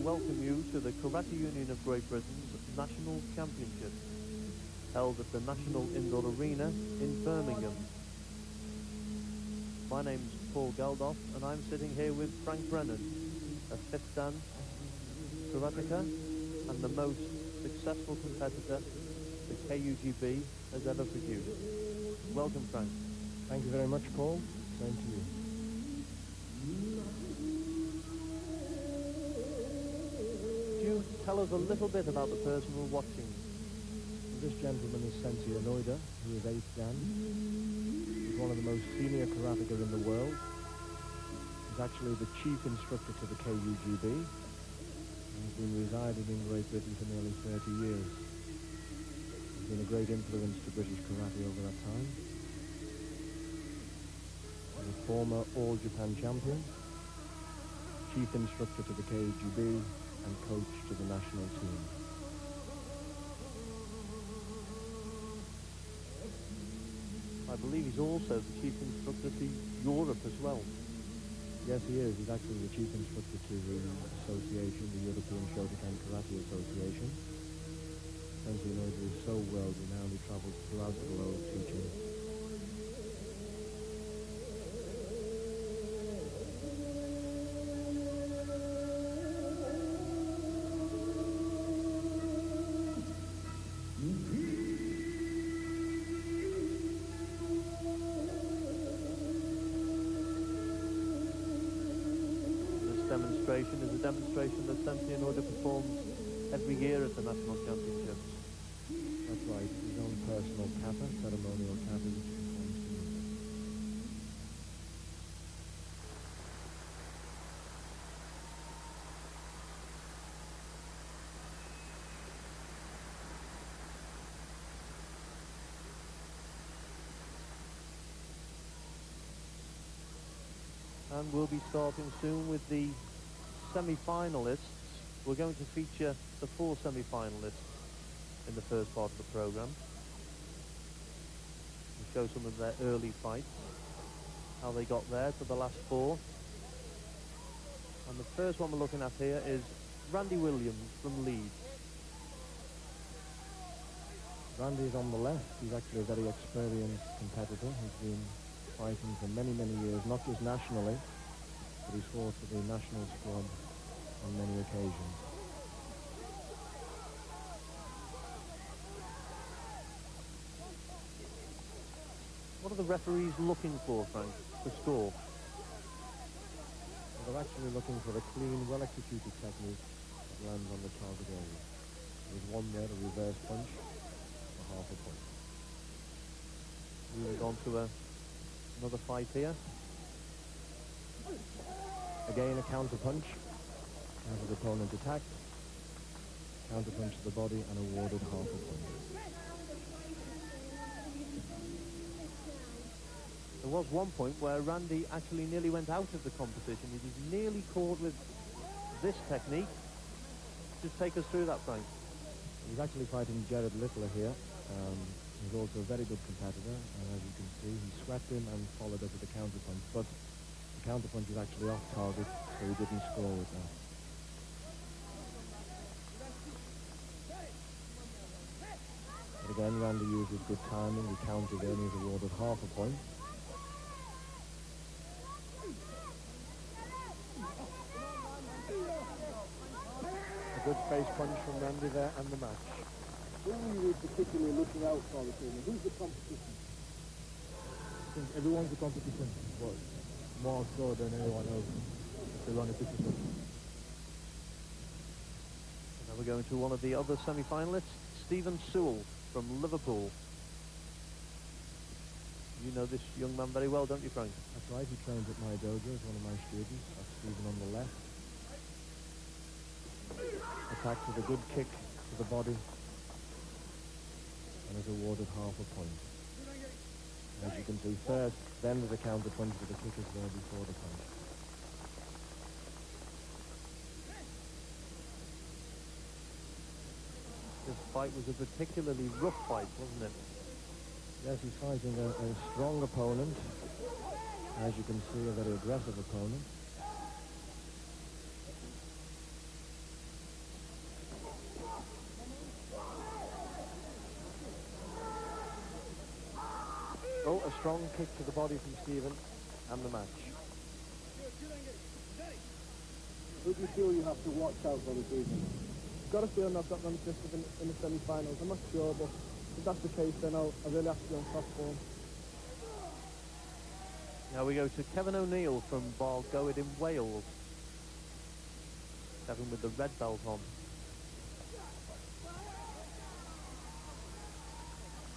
welcome you to the Karate Union of Great Britain's National Championship, held at the National Indoor Arena in Birmingham. My name's Paul Geldof, and I'm sitting here with Frank Brennan, a fifth dan karateka and the most successful competitor the KUGB has ever produced. Welcome, Frank. Thank you very much, Paul. Same to you. Do you tell us a little bit about the person we're watching? This gentleman is Sensei Onoida, who is 8th Dan. He's one of the most senior karateka in the world. He's actually the chief instructor to the KUGB. And he's been residing in Great Britain for nearly 30 years. He's been a great influence to British karate over that time. He's a former All-Japan champion, chief instructor to the KUGB, and coach to the national team. I believe he's also the chief instructor to Europe as well. Yes, he is. He's actually the chief instructor to the association, the European Shotokan Karate Association. Sensei Onoida is so well renowned, he travels throughout the globe teaching. Demonstration is a demonstration that Sensei Onoida performs every year at the National Championships. That's right, his own personal kata, ceremonial kata, which he performs to music. And we'll be starting soon with the semi-finalists. We're going to feature the 4 semi-finalists in the first part of the program. We'll show some of their early fights, how they got there to the last 4. And the first one we're looking at here is Randy Williams from Leeds. Randy is on the left. He's actually a very experienced competitor. He's been fighting for many, many years, not just nationally, but he's fought for the national squad on many occasions. What are the referees looking for, Frank, to score? Well, they're actually looking for a clean, well-executed technique that lands on the target area. There's one there, a reverse punch, for half a point. Moving on to another fight here. Again, a counter punch as his opponent attacked. Counter punch to the body and awarded half a point. There was one point where Randy actually nearly went out of the competition. He was nearly caught with this technique. Just take us through that, Frank. He's actually fighting Jared Littler here. He's also a very good competitor, and as you can see, he swept him and followed up with a counter punch. But the counter punch is actually off target, so he didn't score with that. But again, Randy uses good timing. He countered in, he's awarded half a point. A good face punch from Randy there, and the match. Who are you particularly looking out for this evening? Who's the competition? I think everyone's a competition, but more so than anyone else. They run a difficult. Now we're going to one of the other semi-finalists, Stephen Sewell from Liverpool. You know this young man very well, don't you, Frank? That's right, he trains at my dojo, he's one of my students. That's Stephen on the left. Attacks with a good kick to the body and is awarded half a point. As you can see, first, then there's a counter punch with the kick is there before the punch. This fight was a particularly rough fight, wasn't it? Yes, he's fighting a strong opponent. As you can see, a very aggressive opponent. strong kick to the body from Stephen, and the match. Who do you feel you have to watch out for this evening? Got a feeling I've got Ronnie Christopher in the semi-finals. I'm not sure, but if that's the case, then I really have to be on top form. Now we go to Kevin O'Neill from Bargoed in Wales. Kevin with the red belt on.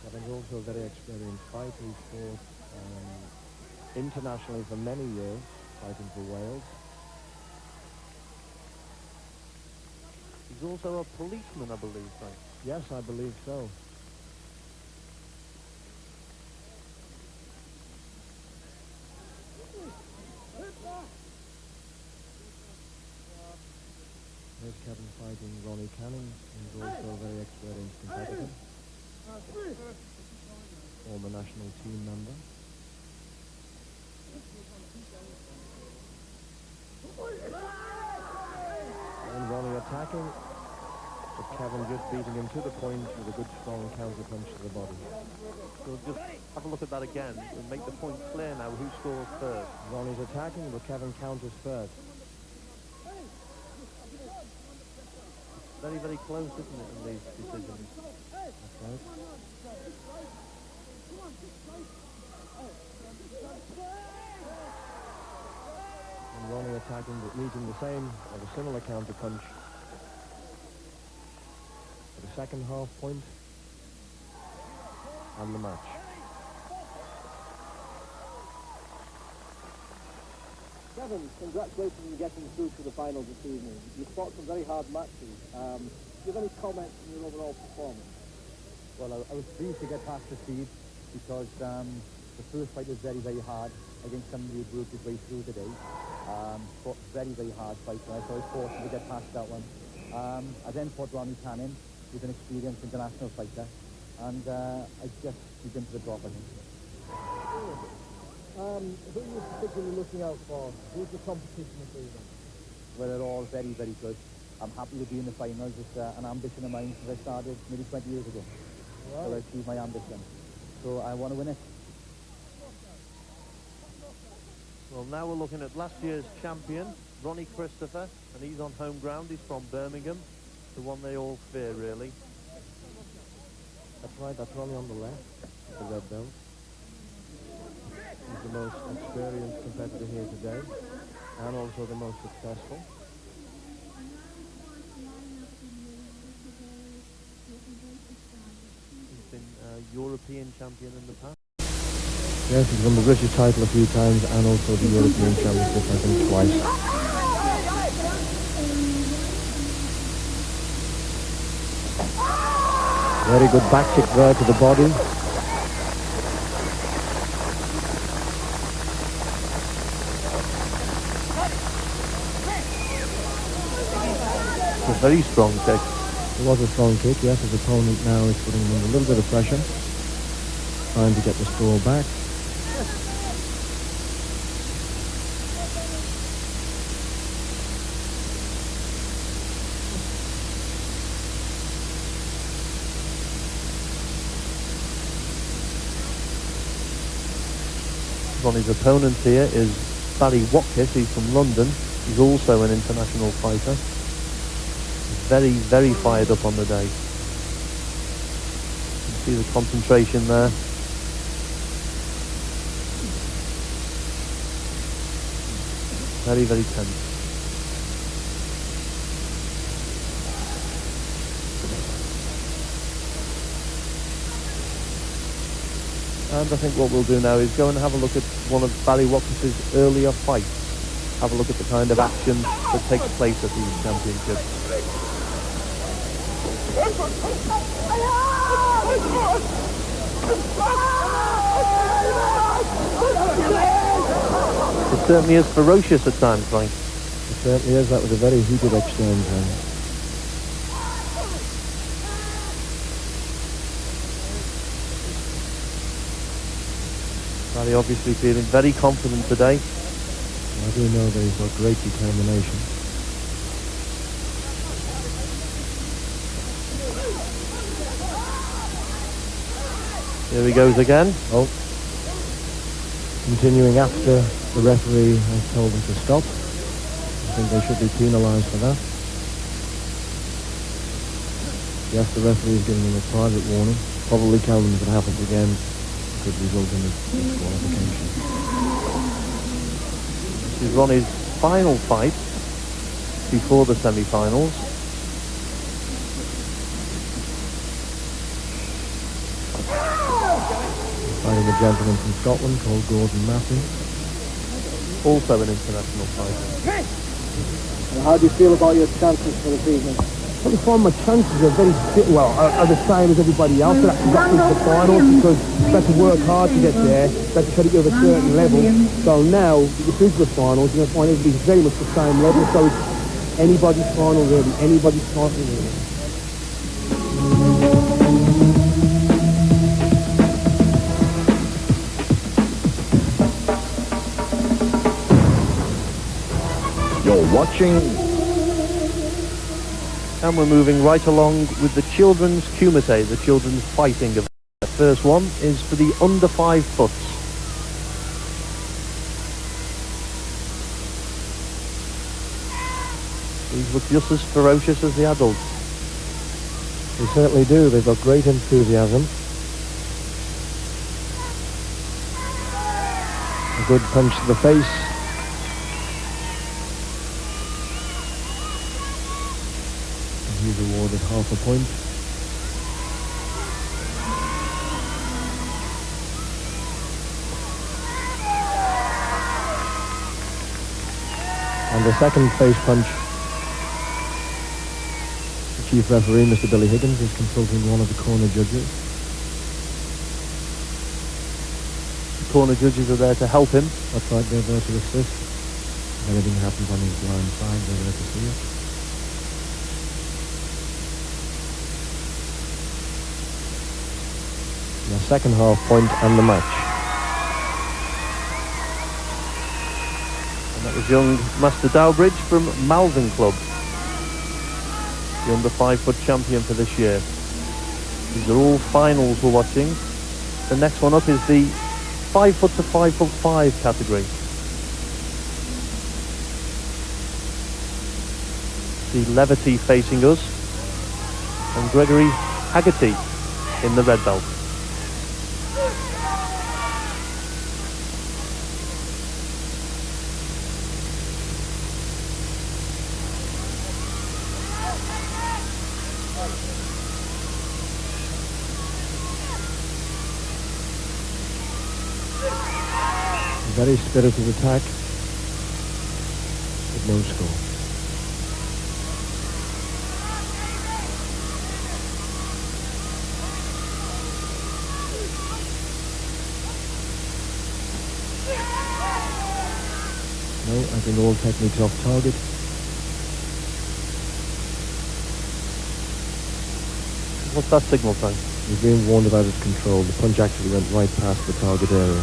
Kevin's also a very experienced fighter. He's fought internationally for many years, fighting for Wales. He's also a policeman, I believe, Frank. Yes, I believe so. There's Kevin fighting Ronnie Canning, who's also a very experienced competitor. Former national team member. And Ronnie attacking, but Kevin just beating him to the point with a good strong counter punch to the body. So just have a look at that again and make the point clear now who scores first. Ronnie's attacking, but Kevin counters first. Very, very close, isn't it, in these decisions? That's right. And Ronnie attacking, but meeting the same, or a similar counter punch. For the second half point, and the match. Kevin, congratulations on getting through to the finals this evening. You fought some very hard matches. Do you have any comments on your overall performance? Well, I was pleased to get past the seed because the first fight was very, very hard against somebody who worked his way through today. Fought very, very hard fight, so I was fortunate to get past that one. I then fought Ronnie Canning, who's an experienced international fighter, and I just beat him to the drop, I think. Who are you particularly looking out for? Who's the competition this evening? Well, they're all very, very good. I'm happy to be in the finals. It's an ambition of mine since I started maybe 20 years ago. Right. So I achieved my ambition. So I want to win it. Well, now we're looking at last year's champion, Ronnie Christopher, and he's on home ground. He's from Birmingham, the one they all fear, really. That's right, that's Ronnie on the left, the red belt. He's the most experienced competitor here today, and also the most successful. He's been European champion in the past. Yes, he's won the British title a few times, and also the European Championship, I think, twice. Very good back kick there to the body. A very strong kick. It was a strong kick, yes. His opponent now is putting him under a little bit of pressure, trying to get the score back. Ronnie's opponent here is Barry Watkins. He's from London. He's also an international fighter. Very, very fired up on the day. You can see the concentration there. Very, very tense. And I think what we'll do now is go and have a look at one of Barry Watkins' earlier fights. Have a look at the kind of action that takes place at these championships. It certainly is ferocious at times, Frank. It certainly is. That was a very heated exchange. Barry obviously feeling very confident today. I do know that he's got great determination. Here he goes again. Oh, continuing after the referee has told them to stop. I think they should be penalised for that. Yes, the referee is giving them a private warning. Probably tell them if it happens again, it could result in a disqualification. He's won his final fight before the semi-finals. Fighting a gentleman from Scotland called Gordon Massey. Also an international fighter. And how do you feel about your chances for this evening? I find my chances are are the same as everybody else that actually got into the finals, because you had to work hard to get there, you had to try to get to a certain level. So now, if you get to the finals, you're going to find everybody's very much the same level, so it's anybody's final really, anybody's final really. You're watching. And we're moving right along with the children's Kumite, the children's fighting event. The first one is for the under 5 foot. These look just as ferocious as the adults. They certainly do. They've got great enthusiasm. A good punch to the face. He's awarded half a point. And the second face punch, the chief referee, Mr. Billy Higgins, is consulting one of the corner judges. The corner judges are there to help him. That's right, they're there to assist. If anything happens on his blind side, they're there to see it. The second half point and the match. And that was young Master Dowbridge from Malvern Club, the under 5 foot champion for this year. These are all finals we're watching. The next one up is the 5 foot to 5'5" category. See Levity facing us, and Gregory Haggerty in the red belt. Very spirited attack, but no score. No, I think all techniques off target. What's that signal sign? He's being warned about his control. The punch actually went right past the target area.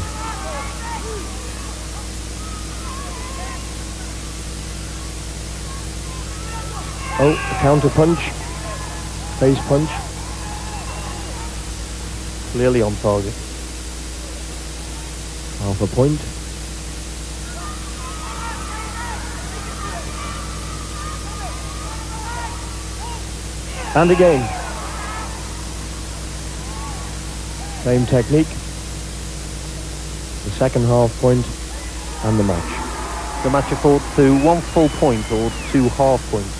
Oh, a counter punch. Face punch. Clearly on target. Half a point. And again. Same technique. The second half point and the match. The match are fought to 1 full point or 2 half points.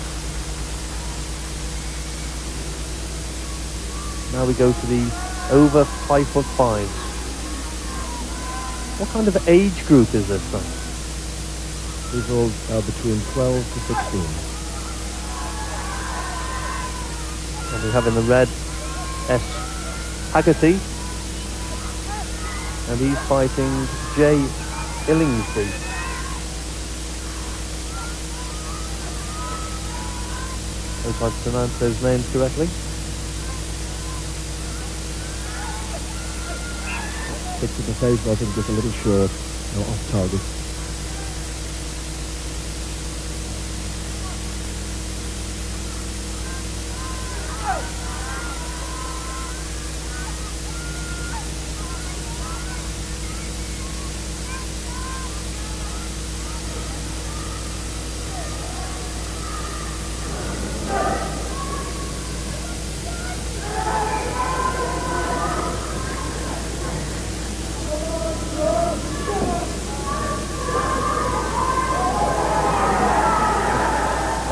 Now we go to the over 5'5". What kind of age group is this then? These all are between 12 to 16. And we have in the red S. Haggerty. And he's fighting Jay Illingsby. Hope I've pronounced those names correctly. Kick to the face, but I think just a little short, off target.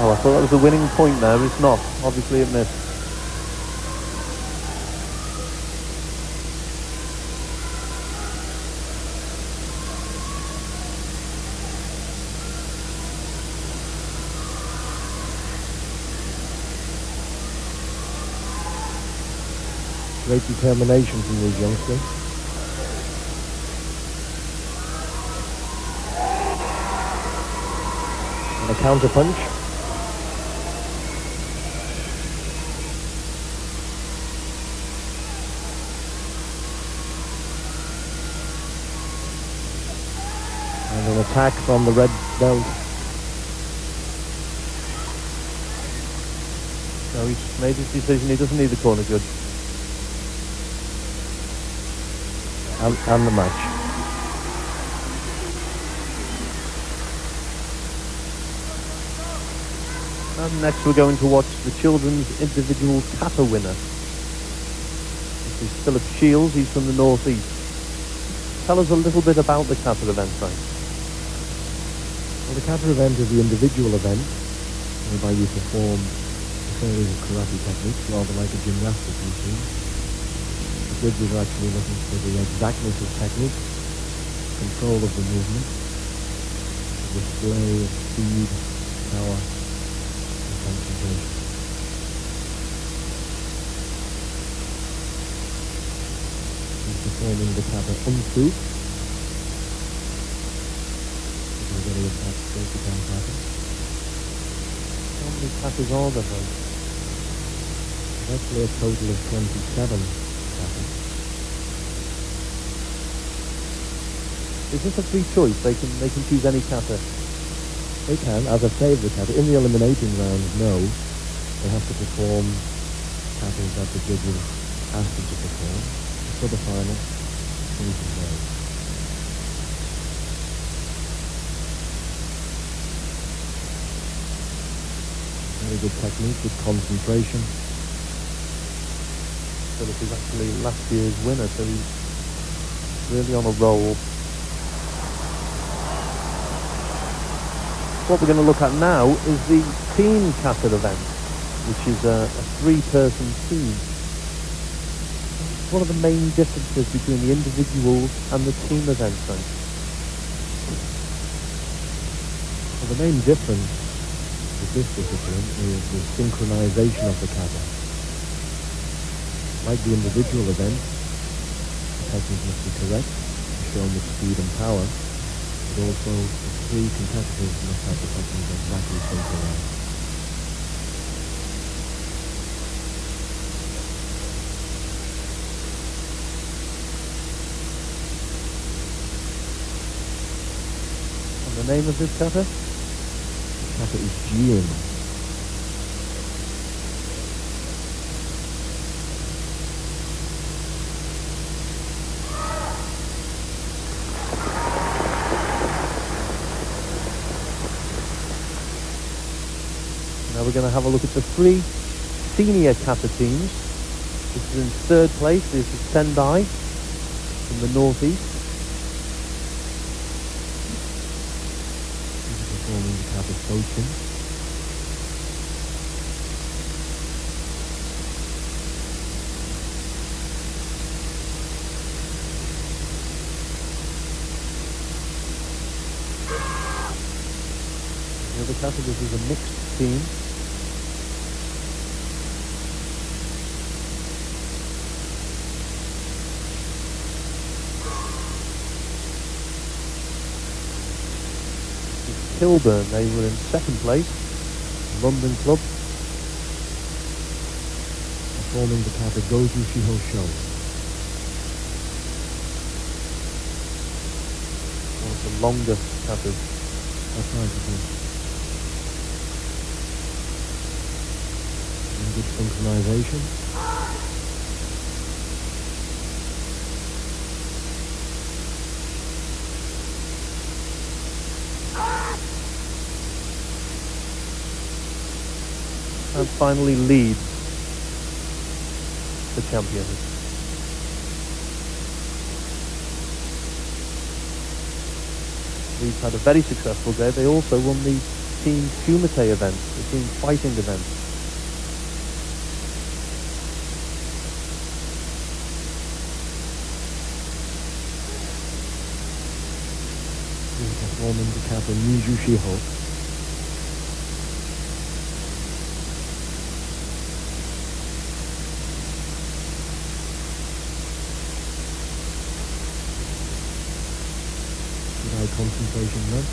Oh, I thought that was the winning point there. It's not. Obviously it missed. Great determination from these youngsters. And a counter punch. And an attack from the red belt. So he's made his decision. He doesn't need the corner judge. And the match. And next we're going to watch the children's individual kata winner. This is Philip Shields. He's from the northeast. Tell us a little bit about the kata event, Frank. Well, the kata event is the individual event whereby you perform a series of karate techniques, rather like a gymnastics routine. The judges are actually looking for the exactness of technique, control of the movement, display of speed, power, and concentration. He's performing the kata unsu. This is a very advanced Shotokan kata. How many katas are there, Frank? There's actually a total of 27 katas. Is this a free choice? They can choose any kata. They can, as a favourite kata. In the eliminating rounds, no. They have to perform katas that the judges ask them to perform. For the final, choose them now. Very good technique, good concentration. Philip is actually last year's winner, so he's really on a roll. What we're going to look at now is the team kata event, which is a three-person team. What are the main differences between the individuals and the team event, Frank? Well, the main difference with this discipline is the synchronization of the kata. Like the individual event, the technique must be correct, shown with speed and power, but also the three competitors must have the technique exactly synchronized. And the name of this kata? The kata is Jien. Now we're going to have a look at the three senior kata teams. This is in third place. This is Sendai from the northeast. This is performing the kata Sochin. The other kata, this is a mixed team. Kilburn, they were in second place. London club. Performing the kata Goju Shiho Sho. One of the longer katas. That's right, it is. And good synchronization. And finally leads the champions. Leeds had a very successful day. They also won the Team Kumite event, the team fighting event. Performing the kata Niju Shiho. Good eye concentration then.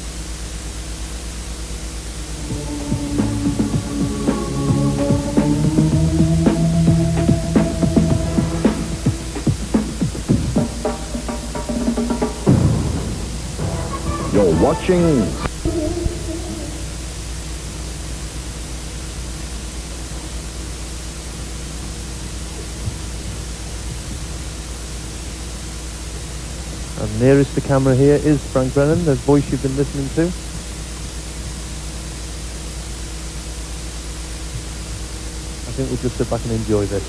You're watching And nearest the camera here is Frank Brennan, the voice you've been listening to. I think we'll just sit back and enjoy this.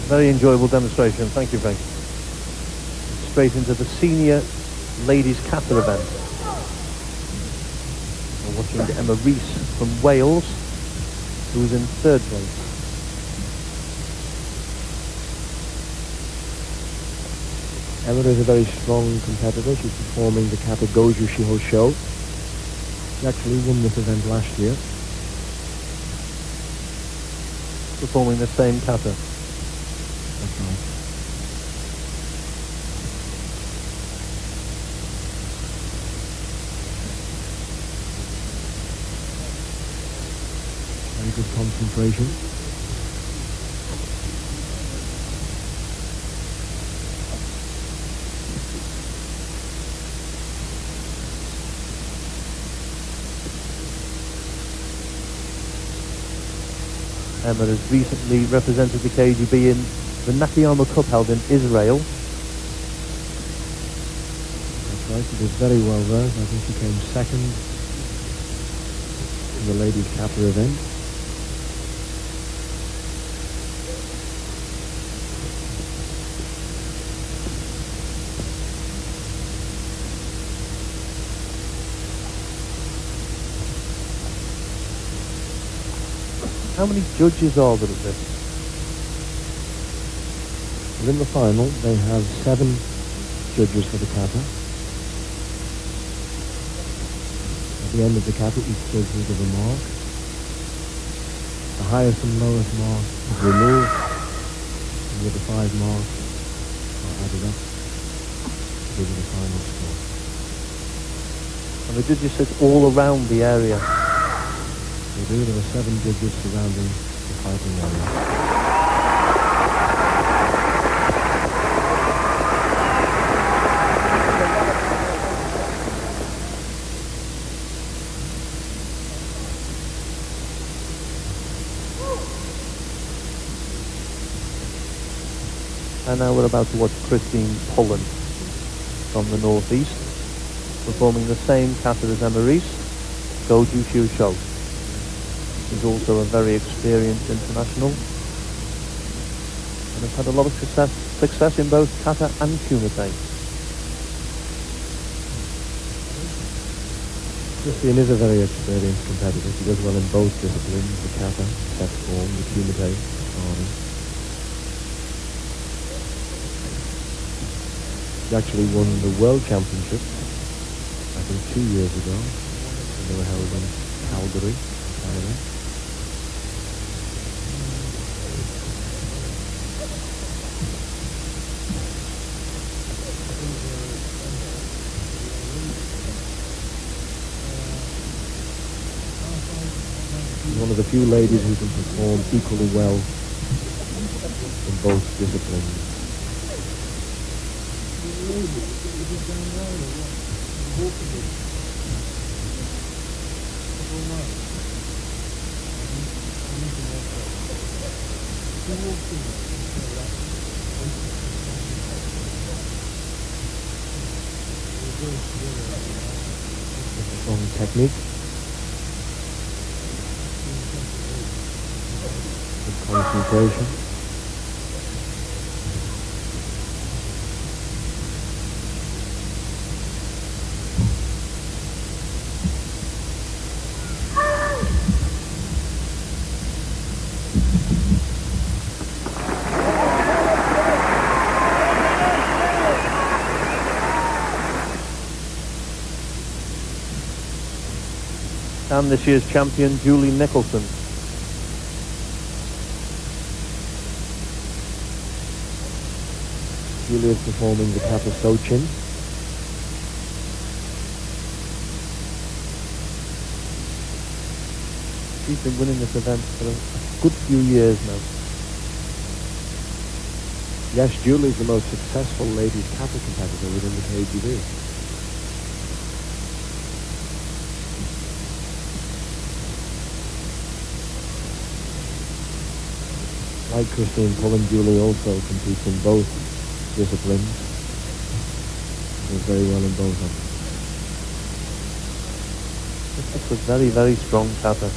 Very enjoyable demonstration. Thank you, Frank. Straight into the senior ladies kata event. We're watching Emma Rees from Wales, who was in 3rd place. Emma is a very strong competitor. She's performing the kata Goju Shiho Sho. She actually won this event last year. Performing the same kata. That's right. Very good concentration. Emma has recently represented the KGB in the Nakayama Cup held in Israel. That's right, she did very well there. I think she came second in the ladies kata event. How many judges are there at this? Within the final, they have 7 judges for the kata. At the end of the kata, each judge will give a mark. The highest and lowest mark is removed, and with the 5 marks are added up to give you the final score. And the judges sit all around the area. They do. There are 7 judges surrounding the fighting area. And now we're about to watch Christine Pullen from the northeast, performing the same kata as Emma Reese, Goju Shu Shou. She's also a very experienced international and has had a lot of success in both kata and kumite. Christine is a very experienced competitor. She does well in both disciplines, the kata, set form, the kumite, army. She actually won the World Championship, I think 2 years ago, when they were held in Calgary, Canada. She's one of the few ladies who can perform equally well in both disciplines. Strong technique. Good concentration. And this year's champion, Julie Nicholson. Julie is performing the kata Sochin. She's been winning this event for a good few years now. Yes, Julie is the most successful ladies kata competitor within the KGB. Like Christine Pullen, Julie also competes in both disciplines. Does very well in both of them. It's a very, very strong kata.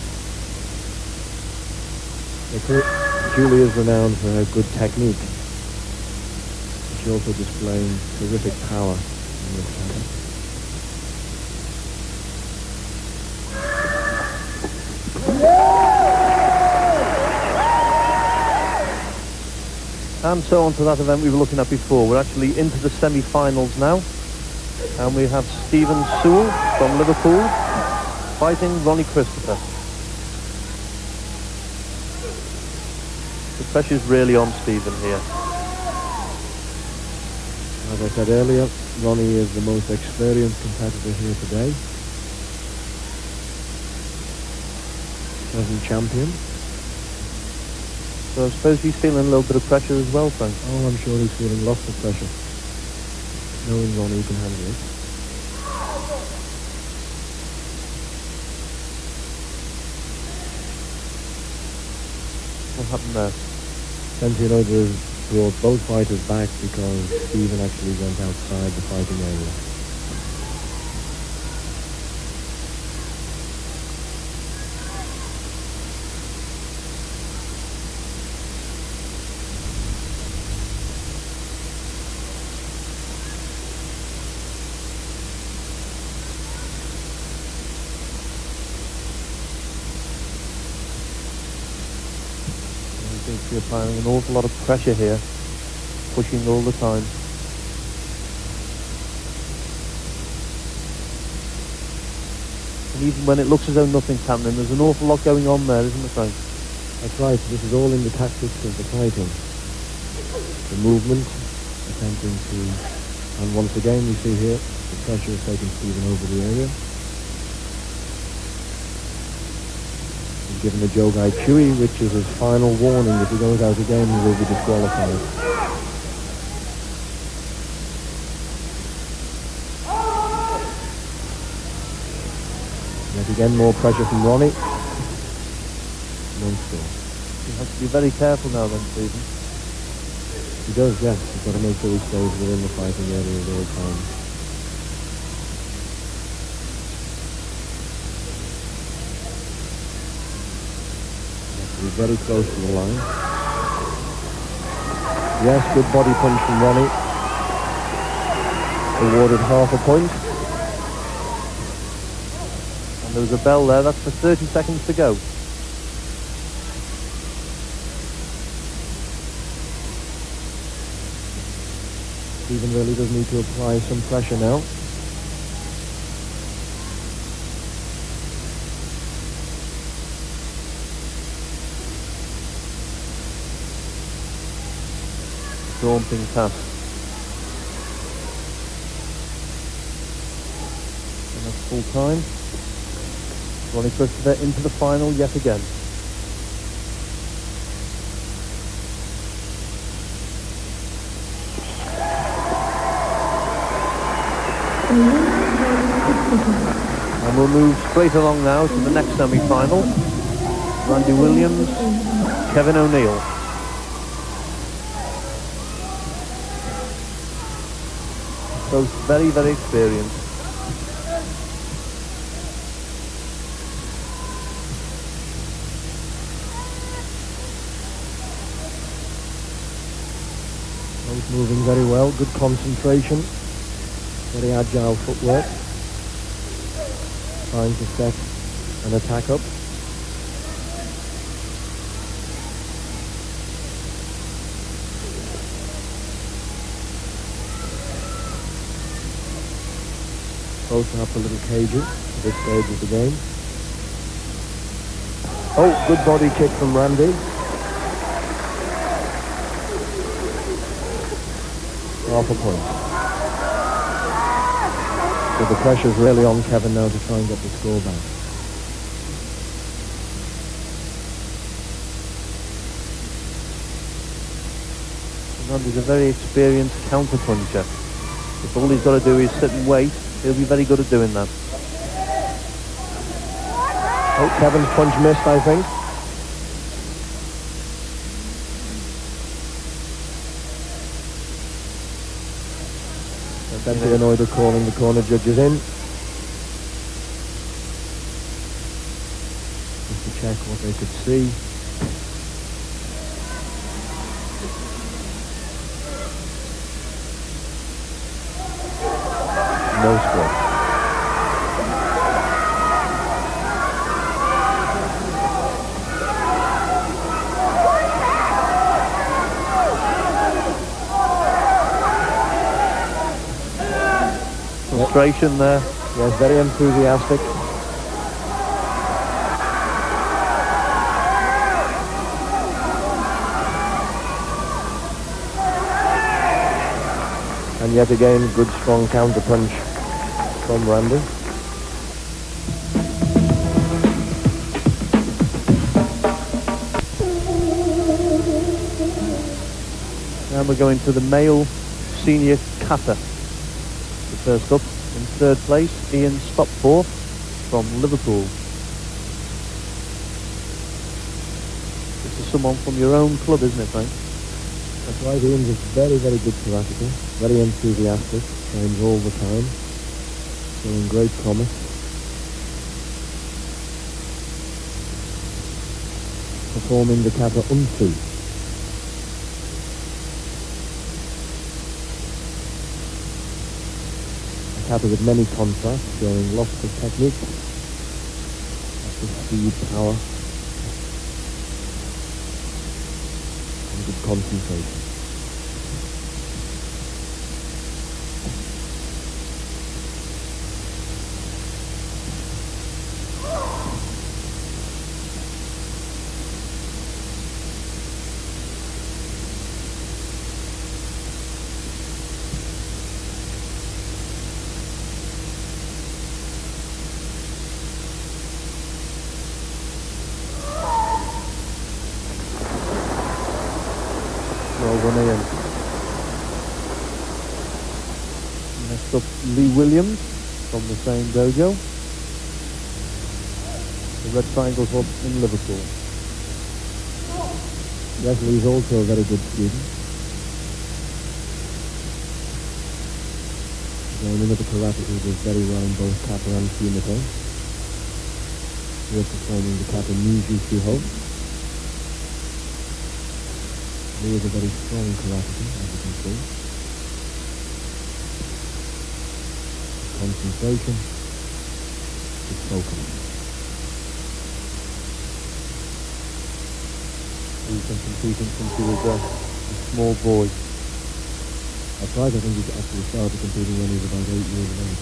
Julie is renowned for her good technique. She's also displaying terrific power in this kata. And so on to that event we were looking at before. We're actually into the semi-finals now. And we have Stephen Sewell from Liverpool fighting Ronnie Christopher. The pressure's really on Stephen here. As I said earlier, Ronnie is the most experienced competitor here today. Present champion. So I suppose he's feeling a little bit of pressure as well, Frank. Oh, I'm sure he's feeling lots of pressure. Knowing Ronnie can handle it. What happened there? Sensei Onoda has brought both fighters back because Stephen actually went outside the fighting area. You're applying an awful lot of pressure here, pushing all the time. And even when it looks as though nothing's happening, there's an awful lot going on there, isn't there, Frank? That's right, this is all in the tactics of the fighting. The movement, attempting to... And once again we see here, the pressure is taking Stephen over the area. He's given the Joe Guy Chewy, which is his final warning. If he goes out again, he will be disqualified. Yet again, more pressure from Ronnie. No score. He has to be very careful now then, Stephen. He does, yes. He's got to make sure he stays within the fighting area at all times. He has to be very close to the line. Yes, good body punch from Ronnie. Awarded half a point. And there was a bell there. That's for 30 seconds to go. Stephen really does need to apply some pressure now. Daunting task. And that's full time. Ronnie Christopher into the final yet again. And we'll move straight along now to the next semi-final. Randy Williams, Kevin O'Neill. Both very, very experienced. Both moving very well, good concentration, very agile footwork. Trying to set an attack up. Both up a little cagey at this stage of the game. Oh, good body kick from Randy. Half a point. So the pressure's really on Kevin now to try and get the score back. Randy's a very experienced counter-puncher. If all he's got to do is sit and wait, he'll be very good at doing that. Oh, Kevin's punch missed, I think. Sensei Onoida calling the corner judges in. Just to check what they could see. No score. Frustration there. Yes, very enthusiastic. And yet again, good strong counter punch from Randy. And we're going to the male senior kata. The first up in third place, Ian Stopforth from Liverpool. This is someone from your own club, isn't it, Frank? That's right, Ian's a very, very good karateka, very enthusiastic, trains all the time, showing great promise. Performing the kata unsu. A kata with many contrasts, showing lots of technique, lots of speed, power, and good concentration. Ronnie in. Next up, Lee Williams from the same dojo. The Red Triangle Club in Liverpool. Yes, Lee's also a very good student. Going into the karate, he does very well in both kata and kumite. We're performing the kata Nijutsu. Lee is a very strong karateka, as you can see. Concentration is focus. He's been competing since he was a small boy. That's right, I think he actually started competing when he was about 8 years of age.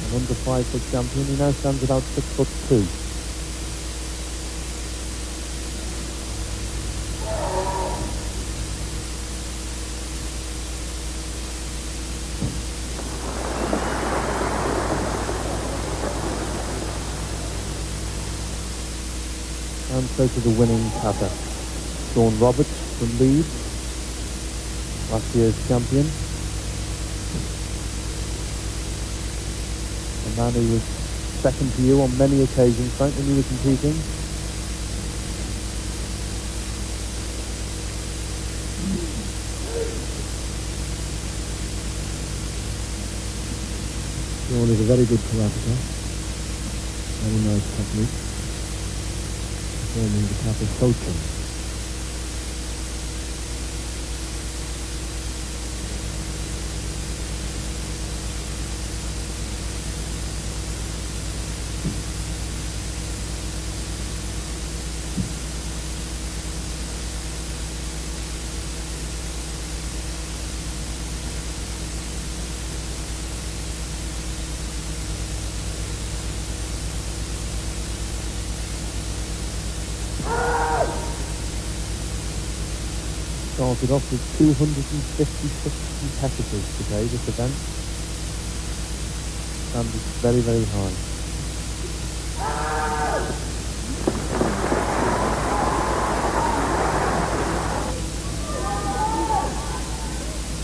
An under 5 foot champion, he now stands about 6'2". And so to the winning kata. Sean Roberts from Leeds, last year's champion. A man who was second to you on many occasions, Frank, when you were competing. Sean is a very good karateka. Very nice technique. Performing the kata Sochin. Started off with 256 competitors today, this event. Standard very, very high.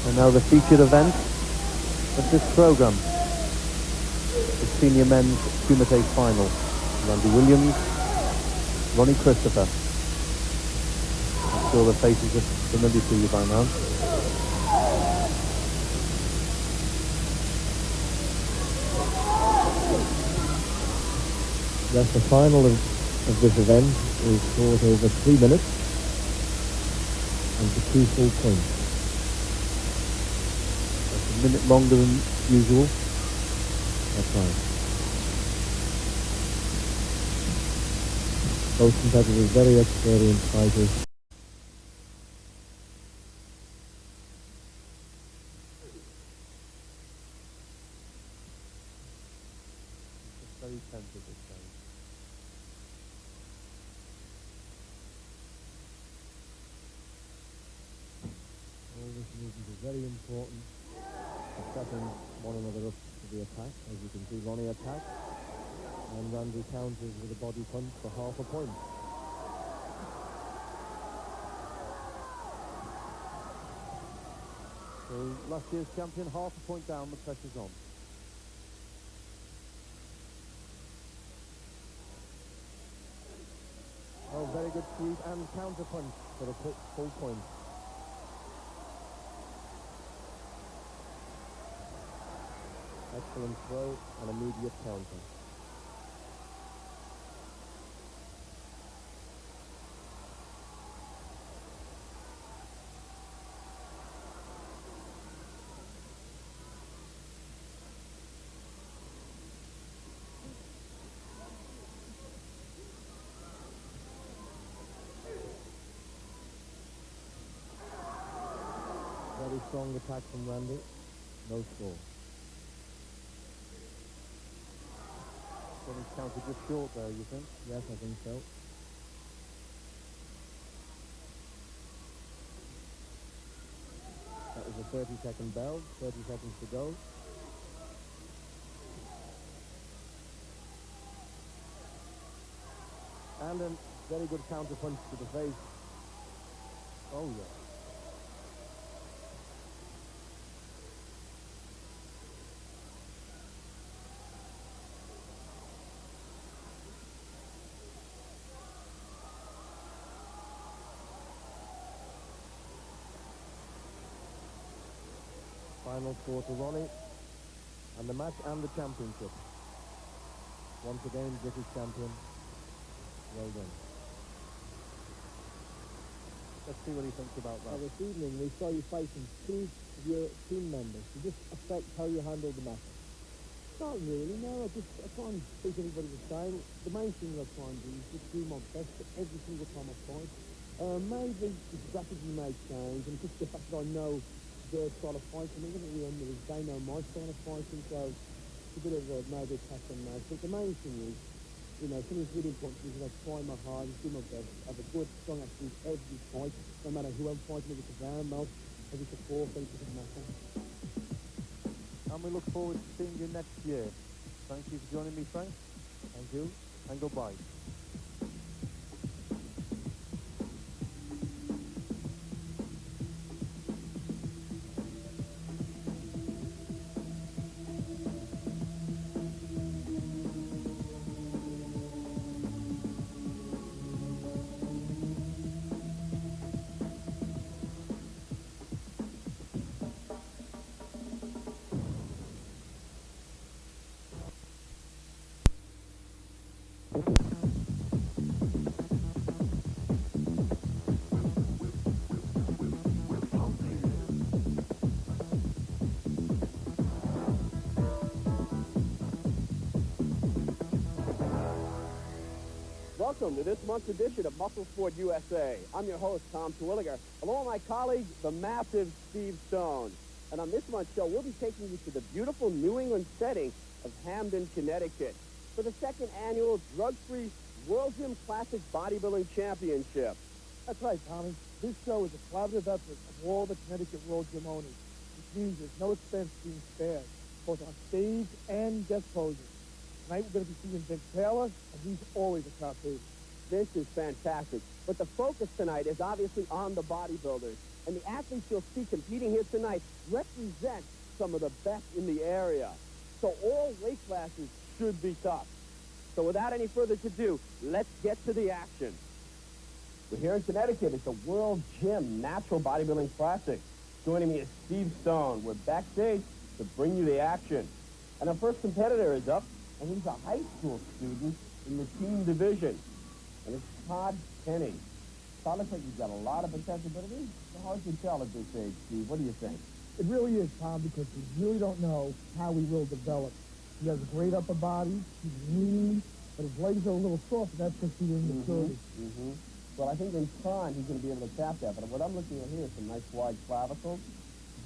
And now the featured event of this programme. The Senior Men's Kumite Final. Randy Williams, Ronnie Christopher. I'm sure the faces are familiar to you by now. Yes, the final of this event is fought over 3 minutes and for 2 full points. That's a minute longer than usual. That's right. Both competitors very experienced fighters. It's very tense at this stage. All this movement is very important for setting one another up to the attack. As you can see, Ronnie attacks and Randy counters with a body punch for half a point. So last year's champion, half a point down, the pressure's on. Oh, very good sweep and counter punch for a quick full point. Excellent throw and immediate counter. Very strong attack from Randy. No score. Ronnie's counter just short there, you think? Yes, I think so. That was a 30-second bell. 30 seconds to go. Landon, very good counter punch to the face. Oh, yeah. Final score to Ronnie, and the match and the championship. Once again, British champion. Well done. Let's see what he thinks about that. This evening, we saw you fighting two of your team members. Did this affect how you handled the match? Not really, no. I try and take everybody the same. The main thing I try and do is just do my best every single time I fight. Maybe the strategy may change, and just the fact that I know their style of fighting. Even at the end of the day, they know my style of fighting, so it's a bit of a maybe catch and match. But the main thing is, something's really important to me is I try my hardest, do my best, have a good, strong attitude every fight, no matter who I'm fighting, if it's a round mouth, if it's a fourth, it doesn't matter. And we look forward to seeing you next year. Thank you for joining me, Frank. Thank you, and goodbye. Welcome to this month's edition of Muscle Sport USA. I'm your host, Tom Terwilliger, along with my colleague, the massive Steve Stone. And on this month's show, we'll be taking you to the beautiful New England setting of Hamden, Connecticut for the second annual drug-free World Gym Classic Bodybuilding Championship. That's right, Tommy. This show is a collaborative effort of all the Connecticut World Gym owners, which means there's no expense being spared, both on stage and guest posing. Tonight we're going to be seeing Vince Taylor, and he's always a top favorite. This is fantastic. But the focus tonight is obviously on the bodybuilders. And the athletes you'll see competing here tonight represent some of the best in the area. So all weight classes should be tough. So without any further ado, let's get to the action. We're here in Connecticut. It's the World Gym Natural Bodybuilding Classic. Joining me is Steve Stone. We're backstage to bring you the action. And our first competitor is up, and he's a high school student in the team division. And it's Todd Kenny. Todd looks like he's got a lot of potential, but it is hard to tell at this age, Steve. What do you think? It really is, Tom, because we really don't know how he will develop. He has a great upper body, he's lean, but his legs are a little soft, and that's just due to maturity. Well, I think in time he's going to be able to tap that. But what I'm looking at here is some nice wide clavicles,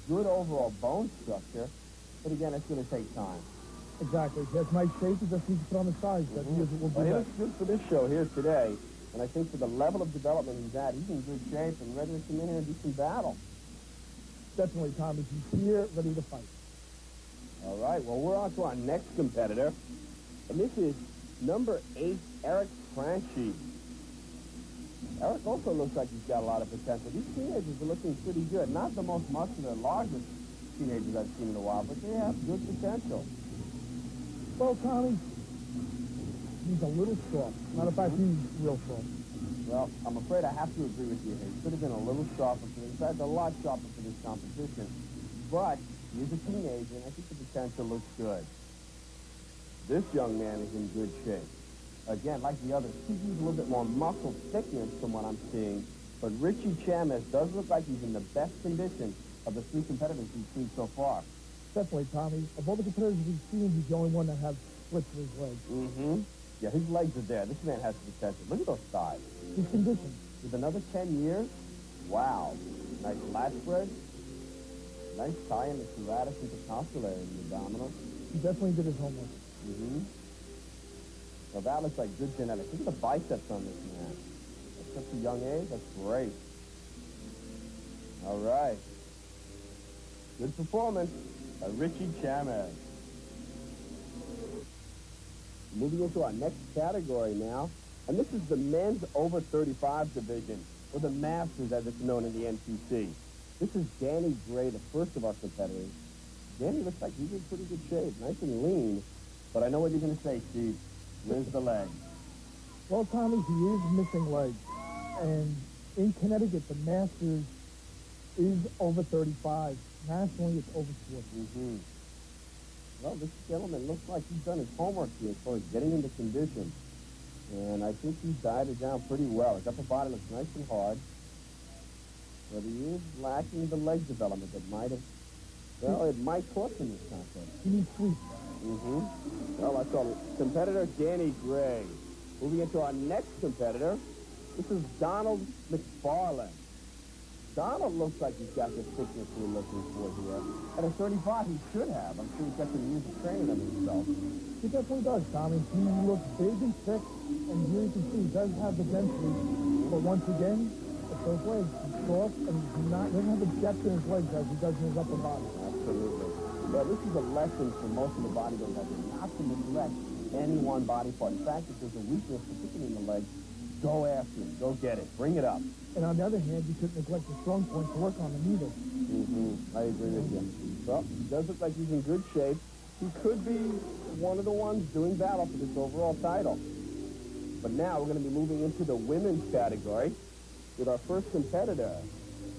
good overall bone structure, but again, it's going to take time. Exactly. He has nice shape, he just needs to put on the size. That he will Well, do he that. looks good for this show here today, and I think for the level of development he's at, he's in good shape and ready to come in here and do some battle. Definitely, Tom. He's here, ready to fight. All right, well, we're on to our next competitor, and this is number 8, Eric Franchi. Eric also looks like he's got a lot of potential. These teenagers are looking pretty good. Not the most muscular, largest teenagers I've seen in a while, but they have good potential. Well, Tommy, he's a little soft. Matter of fact, he's real soft. Well, I'm afraid I have to agree with you. He could have been a little sharper for this. In fact, a lot sharper for this competition. But he is a teenager, and I think the potential looks good. This young man is in good shape. Again, like the others, he's a little bit more muscle thickness from what I'm seeing. But Richie Chamis does look like he's in the best condition of the 3 competitors we've seen so far. Definitely, Tommy. Of all the competitors we've seen, he's the only one that has splits in his legs. Yeah, his legs are there. This man has potential. Look at those thighs. He's conditioned. With another 10 years, wow. Nice lat spread. Nice tie in the serratus intercostulaire in the abdominal. He definitely did his homework. Well, that looks like good genetics. Look at the biceps on this man. At such a young age, that's great. All right. Good performance by Richie Chamis. Moving into our next category now, And this is the men's over 35 division, or the Masters as it's known in the NPC. This is Danny Gray, the first of our competitors. Danny looks like he's in pretty good shape, nice and lean. But I know what you're going to say, Steve. Where's the leg? Well, Tommy, he is missing legs. And in Connecticut, the Masters is over 35. Nationally, it's over 40. Mm-hmm. Well, this gentleman looks like he's done his homework here as far as getting into condition. And I think he's dieted down pretty well. His upper body looks nice and hard. But he is lacking the leg development that might have, well, it might cost him this contest. He needs sleep. Mm-hmm. Well, that's all. Competitor Danny Gray. Moving into our next competitor, this is Donald McFarland. Donald looks like he's got the thickness we're looking for here. At a 35, he should have. I'm sure he's got some years of training under himself. He definitely does, Tommy. He looks big and thick, and here you can see he does have the density. But once again, it's those legs. He's soft, and doesn't have the depth in his legs as he does in his upper body. Absolutely. Well, this is a lesson for most of the bodybuilders not to neglect any one body part. In fact, if there's a weakness, particularly in the legs, go after it. Go get it. Bring it up. And on the other hand, you shouldn't neglect the strong point to work on them either. Mm-hmm. I agree with you. Well, he does look like he's in good shape. He could be one of the ones doing battle for this overall title. But now we're going to be moving into the women's category with our first competitor,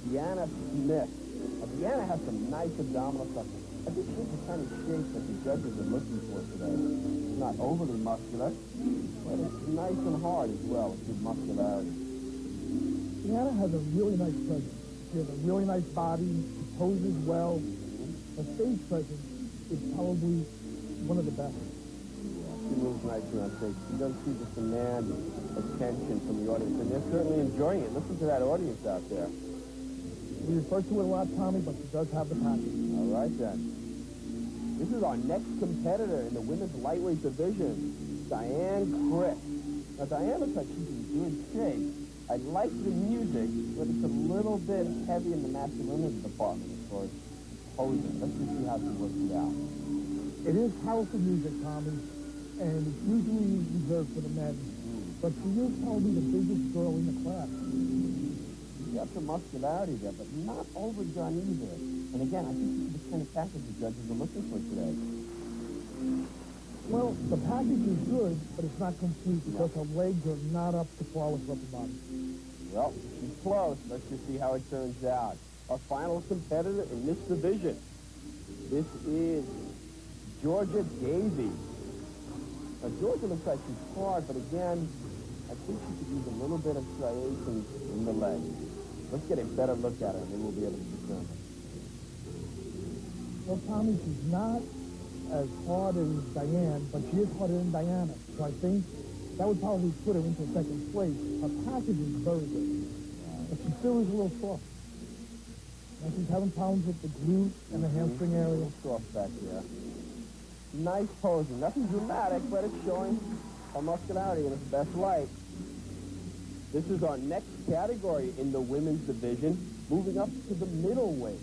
Deanna Smith. Now, Deanna has some nice abdominal stuff. I think she's the kind of shape that the judges are looking for today. It's not overly muscular, but it's nice and hard as well, with good muscularity. Deanna has a really nice presence. She has a really nice body. She poses well. Her stage presence is probably one of the best. She moves nicely on stage. She does seem to command attention from the audience, and they're certainly enjoying it. Listen to that audience out there. We refer to it a lot, Tommy, but she does have the package. All right, then. This is our next competitor in the women's lightweight division, Diane Crick. Now, Diane looks like she's in good shape. I like the music, but it's a little bit heavy in the masculinity department as far as posing. Let's just see how she works it out. It is powerful music, Tommy, and it's usually reserved for the men. But she is probably the biggest girl in the class. She got some muscularity there, but not overdone either. And again, I think this is the kind of package the judges are looking for today. Well, the package is good, but it's not complete because her legs are not up to flawless upper body. Well, she's close. Let's just see how it turns out. Our final competitor in this division. This is Georgia Davies. Now, Georgia looks like she's hard, but again, I think she could use a little bit of striations in the legs. Let's get a better look at her, and then we'll be able to determine. Well, Tommy, she's not as hard as Diane, but she is harder than Diana. So I think that would probably put her into second place. Her package is very good, but she still is a little soft. And she's having problems with the glute and the hamstring area. A little soft back there. Nice posing. Nothing dramatic, but it's showing her muscularity in its best light. This is our next category in the women's division, moving up to the middleweight.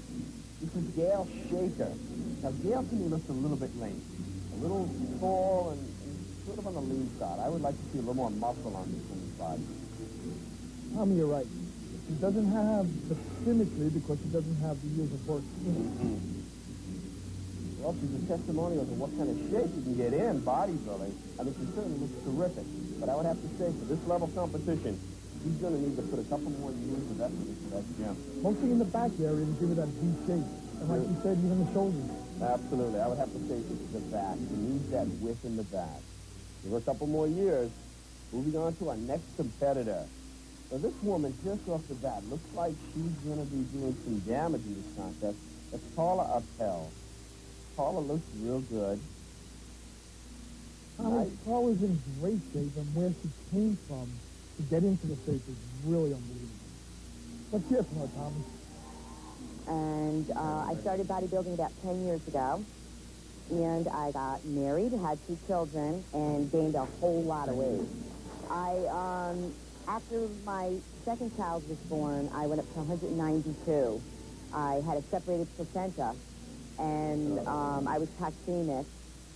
This is Gail Shaker. Now, Gail to me looks a little bit lame. A little tall and sort of on the lean side. I would like to see a little more muscle on this woman's body. Tommy, you're right. She doesn't have the symmetry because she doesn't have the years of work in it. Well, she's a testimonial to what kind of shape you can get in bodybuilding. I mean, she certainly looks terrific. But I would have to say, for this level competition, she's going to need to put a couple more years of effort into that gym. Mostly in the back area to give her that V shape. And like you said, even the shoulders. Absolutely. I would have to say it's the back. She needs that width in the back. Give her a couple more years. Moving on to our next competitor. Now, this woman, just off the bat, looks like she's going to be doing some damage in this contest. That's Paula Appel. Paula looks real good. Tommy, Paula's in great shape, and where she came from to get into the shape is really unbelievable. Let's hear from her, Tommy. And I started bodybuilding about 10 years ago. And I got married, had 2 children, and gained a whole lot of weight. After my second child was born, I went up to 192. I had a separated placenta, and I was toxemic.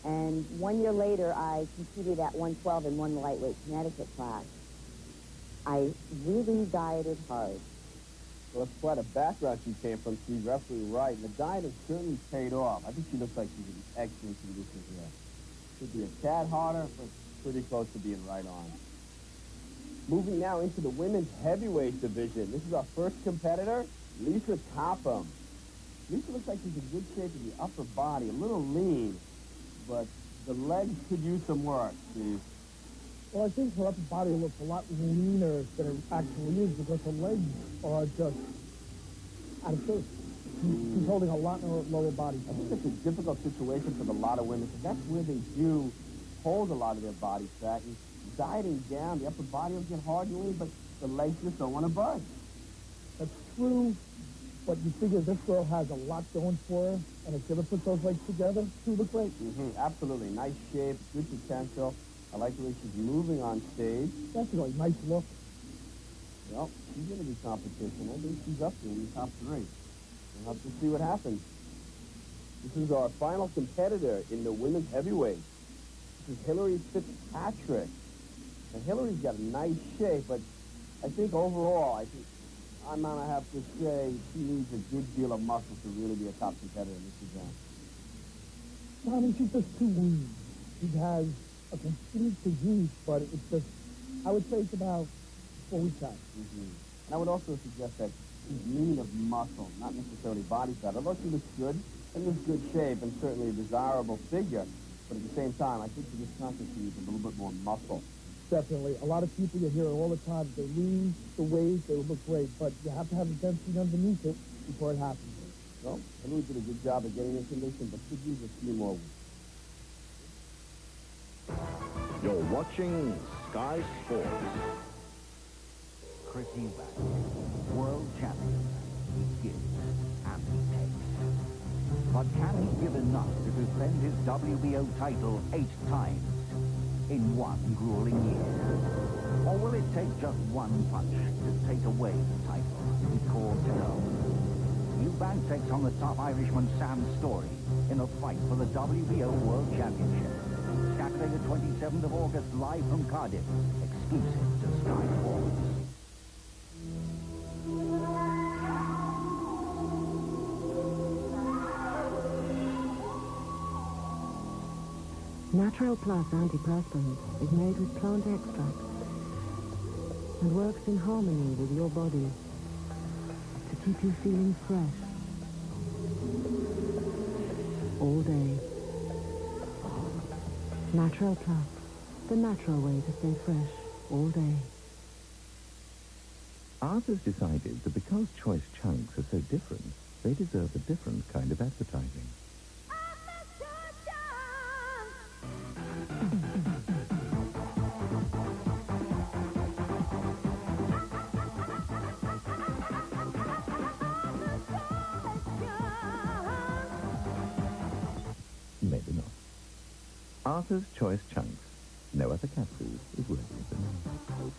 And 1 year later, I competed at 112 and won the lightweight Connecticut class. I really dieted hard. Well, that's quite a background she came from. She's absolutely right. And the diet has certainly paid off. I think she looks like she's in excellent condition here. Could be a tad harder, but pretty close to being right on. Moving now into the women's heavyweight division. This is our first competitor, Lisa Topham. Lisa looks like she's in good shape in the upper body, a little lean, but the legs could use some work, Steve. Well, I think her upper body looks a lot leaner than it actually is because her legs are just out of shape. She's holding a lot in her lower body. I think that's a difficult situation for a lot of women because that's where they do hold a lot of their body fat. And dieting down, the upper body will get hard and lean, but the legs just don't want to budge. That's true, but you figure this girl has a lot going for her, and if she ever puts those legs together, she would look great. Absolutely. Nice shape, good potential. I like the way she's moving on stage. Definitely, nice look. Well, she's going to be competition. I think she's up there in the top three. We'll have to see what happens. This is our final competitor in the women's heavyweight. This is Hillary Fitzpatrick. And Hillary's got a nice shape, but I think overall, I'm going to have to say she needs a good deal of muscle to really be a top competitor in this event. No, I mean, she's just too lean. She has a complete physique, but it's just, I would say it's about 4 weeks out. And I would also suggest that she's lean of muscle, not necessarily body fat. Although she looks good, and in good shape, and certainly a desirable figure, but at the same time, I think she just constitutes a little bit more muscle. Definitely. A lot of people you hear all the time, they lose the weight, they would look great, but you have to have the density underneath it before it happens. Well, Hillary did a good job of getting in condition, but could use a few more weeks. You're watching Sky Sports. Chris Eubank, world champion. He gives and he takes. But can he give enough to defend his WBO title 8 times in one grueling year? Or will it take just one punch to take away the title he calls his own? Eubank takes on the top Irishman Sam Story in a fight for the WBO World Championship. Saturday the 27th of August, live from Cardiff, exclusive to Sky Sports. Natural Plus antiperspirant is made with plant extract and works in harmony with your body to keep you feeling fresh all day. Natural Plus, the natural way to stay fresh all day. Arthur's decided that because Choice Chunks are so different, they deserve a different kind of advertising. Maybe not. Arthur's Choice Chunks. No other cat food is worthy of the name.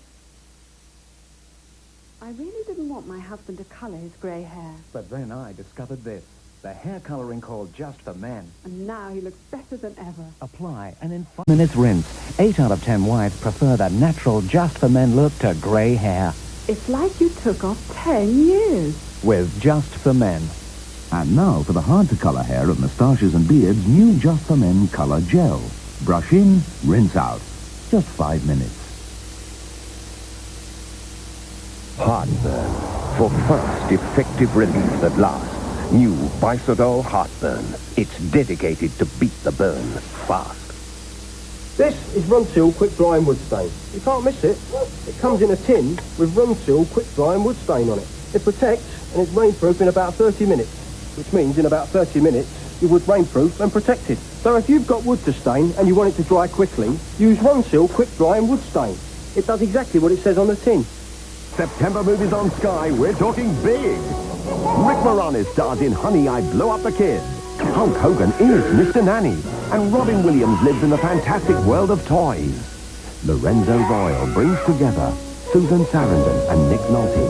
I really didn't want my husband to colour his grey hair. But then I discovered this. The hair colouring called Just for Men. And now he looks better than ever. Apply and in 5 minutes rinse. 8 out of 10 wives prefer that natural Just for Men look to grey hair. It's like you took off 10 years. With Just for Men. And now for the hard-to-colour hair of moustaches and beards, new Just for Men Colour Gel. Brush in, rinse out. Just 5 minutes. Heartburn. For fast, effective relief that lasts. New Bisodol Heartburn. It's dedicated to beat the burn fast. This is Runsil Quick Dry and Wood Stain. You can't miss it. It comes in a tin with Runsil Quick Dry and Wood Stain on it. It protects and it's rainproof in about 30 minutes, which means in about 30 minutes your wood's rainproof and protected. So if you've got wood to stain and you want it to dry quickly, use Runsil Quick Dry and Wood Stain. It does exactly what it says on the tin. September movies on Sky, we're talking big. Rick Moranis stars in Honey, I Blew Up the Kid. Hulk Hogan is Mr. Nanny. And Robin Williams lives in the fantastic world of toys. Lorenzo Boyle brings together Susan Sarandon and Nick Nolte.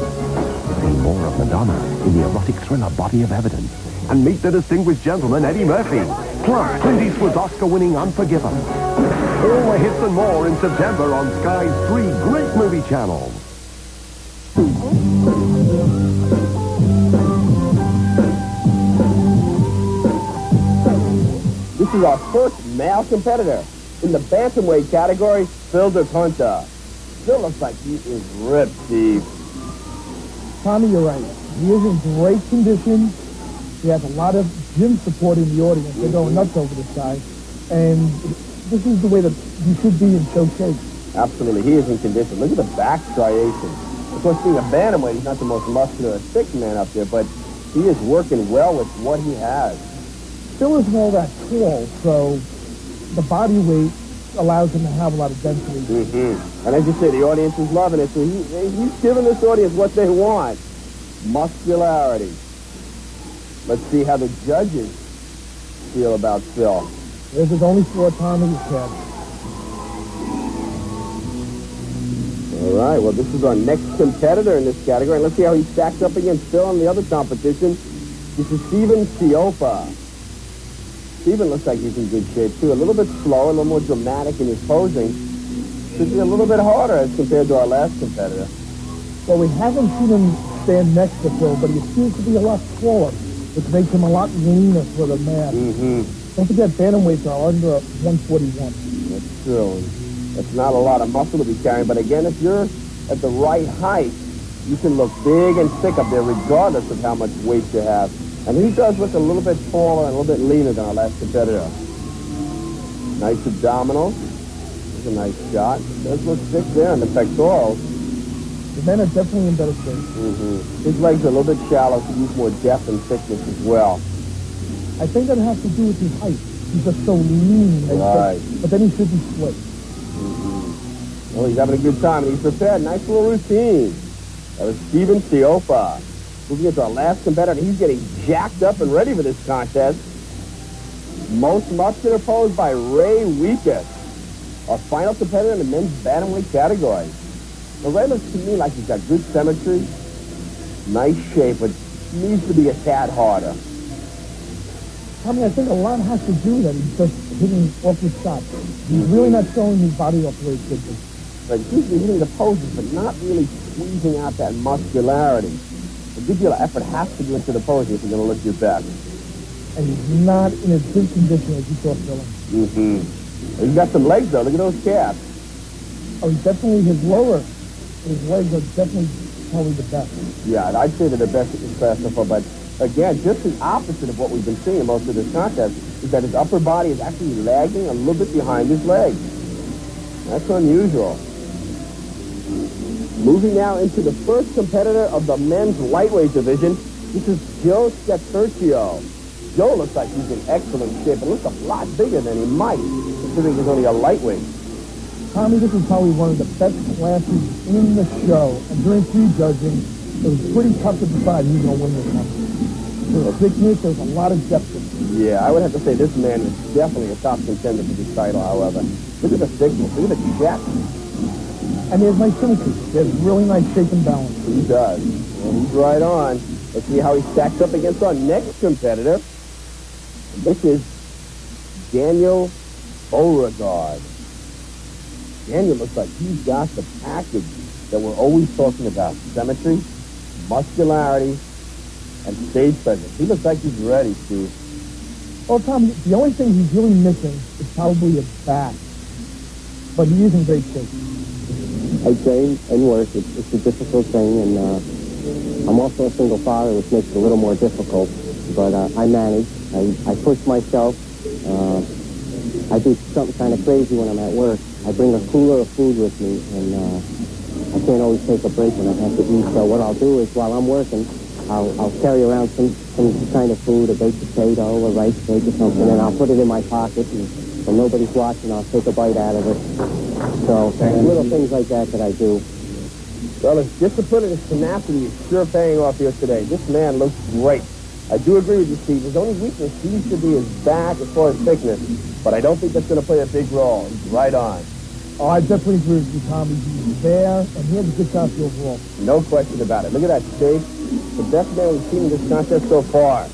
See more of Madonna in the erotic thriller Body of Evidence. And meet the distinguished gentleman Eddie Murphy. Plus Clint Eastwood's Oscar-winning Unforgiven. All the hits and more in September on Sky's 3 great movie channels. This is our first male competitor. In the bantamweight category, Phil DeCunta. Phil looks like he is ripped, Steve. Tommy, you're right. He is in great condition. He has a lot of gym support in the audience. They're going nuts over this guy. And this is the way that he should be in show shape. Absolutely. He is in condition. Look at the back striation. Of course, being a bantamweight, he's not the most muscular or thick man up there, but he is working well with what he has. Phil isn't all that tall, so the body weight allows him to have a lot of density. Mm-hmm. And as you say, the audience is loving it, so he's giving this audience what they want. Muscularity. Let's see how the judges feel about Phil. This is only for Tommy's head. All right, well, this is our next competitor in this category. Let's see how he stacks up against Phil in the other competition. This is Steven Siopa. Steven looks like he's in good shape, too. A little bit slower, a little more dramatic in his posing. Should be a little bit harder as compared to our last competitor. Well, we haven't seen him stand next to Phil, but he seems to be a lot taller, which makes him a lot leaner for the man. Mm-hmm. Don't forget, bantamweights are under 141. That's true. That's not a lot of muscle to be carrying, but again, if you're at the right height, you can look big and thick up there regardless of how much weight you have. And he does look a little bit taller and a little bit leaner than our last competitor. Nice abdominals. There's a nice shot. It does look thick there in the pectorals. The men are definitely in better shape. Mm-hmm. His legs are a little bit shallow, so use more depth and thickness as well. I think that has to do with his height. He's just so lean. Right. But then he should be split. Mm-hmm. Well, he's having a good time, and he's prepared. Nice little routine. That was Steven Siopa. Moving into our last competitor, he's getting jacked up and ready for this contest. Most muscular pose by Ray Weekus, our final competitor in the men's bantamweight category. Now, Ray looks to me like he's got good symmetry, nice shape, but needs to be a tad harder. I mean, I think a lot has to do with that. He's just hitting awkward shots. He's really not showing his body off the way it should be. But he's hitting the poses, but not really squeezing out that muscularity. A good deal of effort has to go into the poses if you're going to look your best. And he's not in as good condition as you saw Phil. Mm-hmm. He's got some legs, though. Look at those calves. Oh, he's definitely his legs are definitely probably the best. Yeah, I'd say they're the best in this class so far, but again, just the opposite of what we've been seeing in most of this contest is that his upper body is actually lagging a little bit behind his legs. That's unusual. Moving now into the first competitor of the men's lightweight division, this is Joe Scaturcio. Joe looks like he's in excellent shape and looks a lot bigger than he might, considering he's only a lightweight. Tommy, this is probably one of the best classes in the show. And during prejudging, it was pretty tough to decide who's going to win this one. For the thickness, there's a lot of depth in it. Yeah, I would have to say this man is definitely a top contender for this title, however. Look at the thickness. Look at the chest. And there's nice symmetry. There's really nice shape and balance. He does. Well, he's right on. Let's see how he stacks up against our next competitor. This is Daniel Beauregard. Daniel looks like he's got the package that we're always talking about. Symmetry, muscularity, and stage presence. He looks like he's ready, Steve. Well, Tom, the only thing he's really missing is probably his back. But he is in great shape. I train and work. It's a difficult thing, and I'm also a single father, which makes it a little more difficult. But I manage. I push myself. I do something kind of crazy when I'm at work. I bring a cooler of food with me, and I can't always take a break when I have to eat. So what I'll do is, while I'm working, I'll carry around some kind of food, a baked potato, a rice cake or something, and I'll put it in my pocket, and when nobody's watching, I'll take a bite out of it. So little things like that I do. Well, his discipline and his tenacity is sure paying off here today. This man looks great. I do agree with you, Steve. His only weakness seems to be his back as far as thickness, but I don't think that's going to play a big role. He's right on. Oh, I definitely agree with you, Tommy. He's there, and he has a good shot overall. No question about it. Look at that shape. The best man we've seen in this contest so far.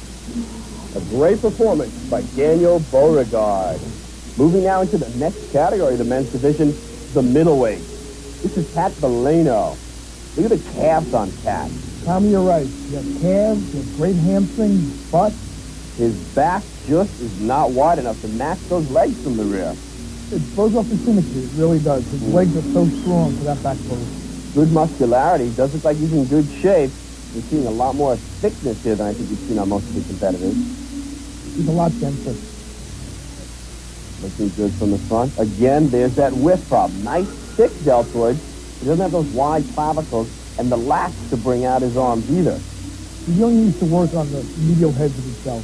A great performance by Daniel Beauregard. Moving now into the next category of the men's division, the middleweight. This is Pat Valeno. Look at the calves on Pat. Tommy, you're right. He has calves, he has great hamstrings, butt. His back just is not wide enough to match those legs from the rear. It throws off the symmetry, it really does. His legs are so strong for that back pose. Good muscularity. Does look like he's in good shape. We're seeing a lot more thickness here than I think you've seen on most of the competitors. He's a lot denser. Looking good from the front. Again, there's that width problem. Nice, thick deltoid. He doesn't have those wide clavicles and the lats to bring out his arms either. He really needs to work on the medial heads of himself,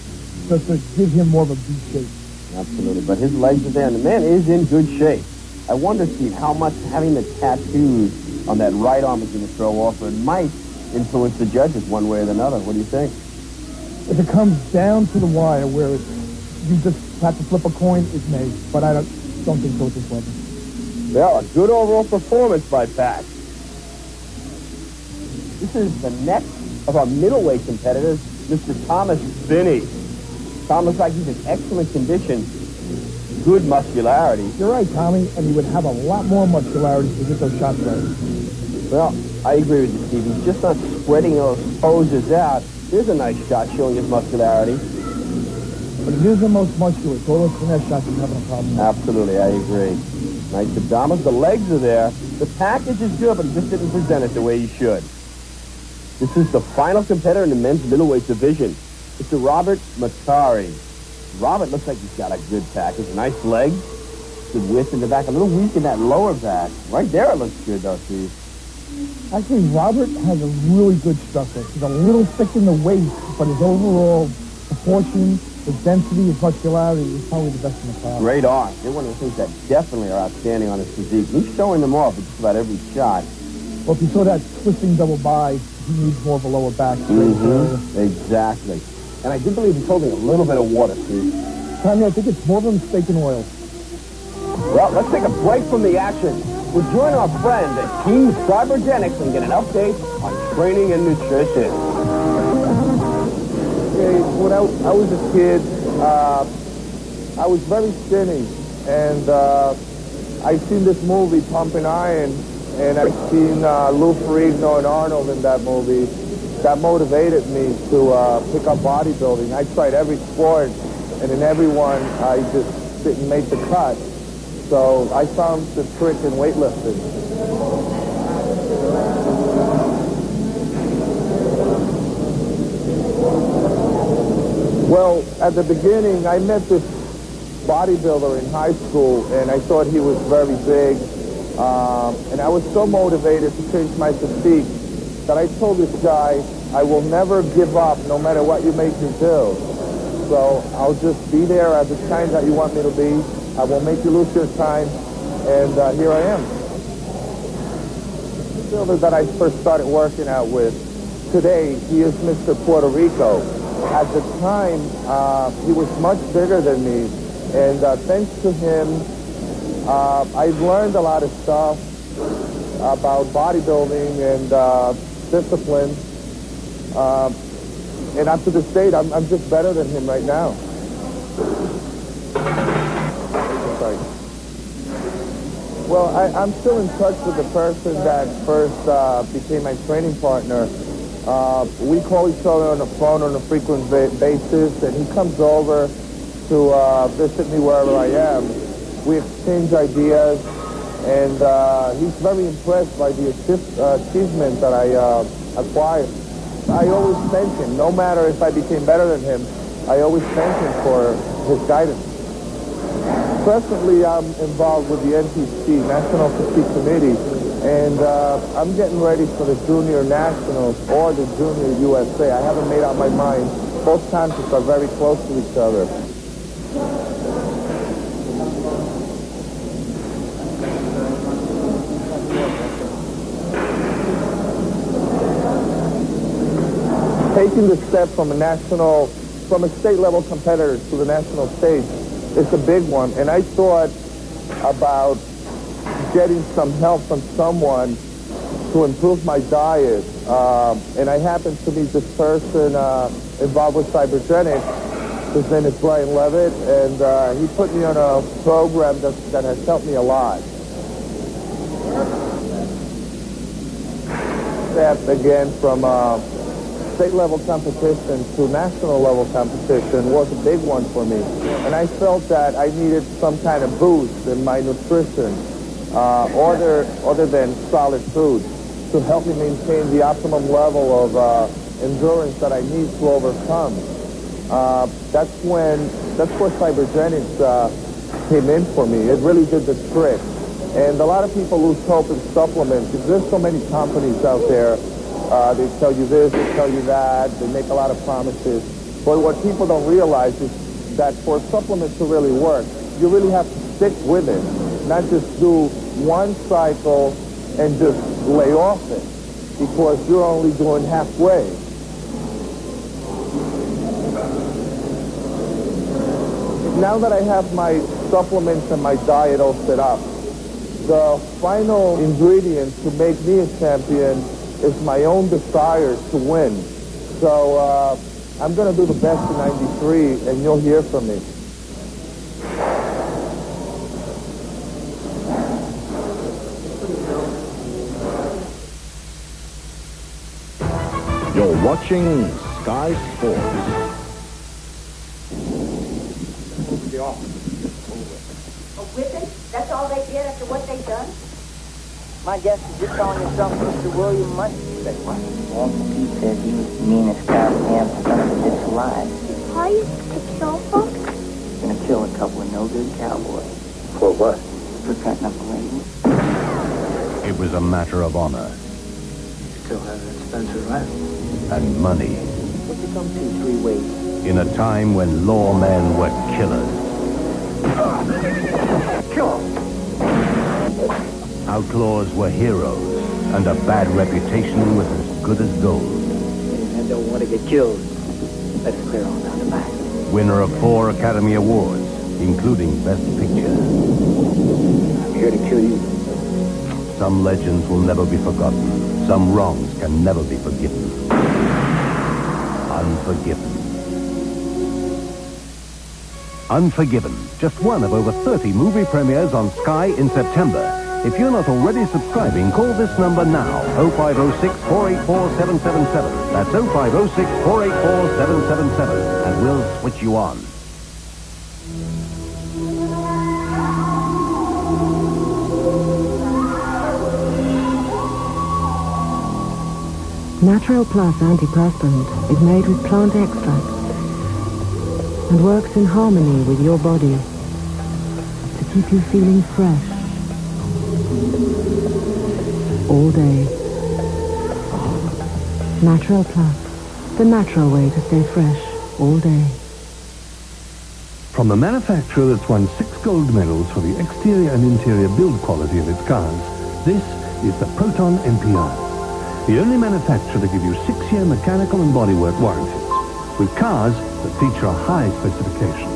just to give him more of a V shape. Absolutely, but his legs are there, and the man is in good shape. I wonder, Steve, how much having the tattoos on that right arm is going to throw off, or it might influence the judges one way or another. What do you think? If it comes down to the wire where you just have to flip a coin, it's made. But I don't think so at this level. Well, a good overall performance by Pack. This is the next of our middleweight competitors, Mr. Thomas Finney. Tom looks like he's in excellent condition, good muscularity. You're right, Tommy, and he would have a lot more muscularity to get those shots right. Well, I agree with you, Steve. He's just not spreading those poses out. Here's a nice shot showing his muscularity. But he is the most muscular, so all those finesse shots he's having a problem with. Absolutely, I agree. Nice abdominals. The legs are there. The package is good, but he just didn't present it the way he should. This is the final competitor in the men's middleweight division. Mr. Robert Matari. Robert looks like he's got a good package. Nice legs, good width in the back. A little weak in that lower back. Right there it looks good, though, Steve. Actually, Robert has a really good structure. He's a little thick in the waist, but his overall proportion, his density, his muscularity is probably the best in the class. Great arms. They're one of the things that definitely are outstanding on his physique. He's showing them off at just about every shot. Well, if you saw that twisting double by, he needs more of a lower back. Exactly. And I do believe he's holding a little bit of water, Steve. Tommy, I think it's more of a mistake in oil. Well, let's take a break from the action. We'll join our friend at Team Cybergenics and get an update on training and nutrition. Okay, when I was a kid, I was very skinny, and I seen this movie, Pumping Iron, and I seen Lou Ferrigno and Arnold in that movie. That motivated me to pick up bodybuilding. I tried every sport, and in every one, I just didn't make the cut. So I found the trick in weightlifting. Well, at the beginning, I met this bodybuilder in high school, and I thought he was very big. And I was so motivated to change my physique that I told this guy, I will never give up no matter what you make me do. So I'll just be there at the time that you want me to be. I won't make you lose your time. And here I am. The builder that I first started working out with, today he is Mr. Puerto Rico. At the time, he was much bigger than me. And thanks to him, I've learned a lot of stuff about bodybuilding and discipline. And up to this date, I'm just better than him right now. Sorry. Well, I'm still in touch with the person that first became my training partner. We call each other on the phone on a frequent basis, and he comes over to visit me wherever I am. We exchange ideas, and he's very impressed by the achievement that I acquired. I always thank him. No matter if I became better than him, I always thank him for his guidance. Presently, I'm involved with the NPC, National Physique Committee, and I'm getting ready for the Junior Nationals or the Junior USA. I haven't made up my mind. Both contests are very close to each other. Taking the step from a state level competitor to the national stage is a big one. And I thought about getting some help from someone to improve my diet. And I happened to meet this person involved with Cybergenics. His name is Brian Levitt, and he put me on a program that has helped me a lot. Step again from state level competition to national level competition was a big one for me. And I felt that I needed some kind of boost in my nutrition, other than solid food, to help me maintain the optimum level of endurance that I need to overcome. That's where Cybergenics came in for me. It really did the trick. And a lot of people lose hope in supplements because there's so many companies out there. They tell you this, they tell you that, they make a lot of promises. But what people don't realize is that for a supplement to really work, you really have to stick with it, not just do one cycle and just lay off it, because you're only doing halfway. Now that I have my supplements and my diet all set up, the final ingredient to make me a champion is my own desire to win. So I'm going to do the best in 93, and you'll hear from me. You're watching Sky Sports. A whipping? That's all they get after what they've done? My guess is you're calling yourself Mr. William Munch. Say what? Uncle Pete says he was the meanest goddamn son of a bitch alive. Why used to kill folks? Gonna kill a couple of no-good cowboys. For what? For cutting up a lady. It was a matter of honor Still have an expensive rifle. and money What's it come to 3 ways? in a time when lawmen were killers. Kill him! Outlaws were heroes, and a bad reputation was as good as gold. I don't want to get killed. Better clear on down the back. Winner of 4 Academy Awards, including Best Picture. I'm here to kill you. Some legends will never be forgotten. Some wrongs can never be forgiven. Unforgiven. Unforgiven, just one of over 30 movie premieres on Sky in September. If you're not already subscribing, call this number now, 0506-484-777. That's 0506-484-777, and we'll switch you on. Natural Plus antiperspirant is made with plant extract and works in harmony with your body to keep you feeling fresh all day. Natural Plus, the natural way to stay fresh all day. From a manufacturer that's won 6 gold medals for the exterior and interior build quality of its cars, this is the Proton MPI. The only manufacturer to give you 6-year mechanical and bodywork warranties, with cars that feature a high specification.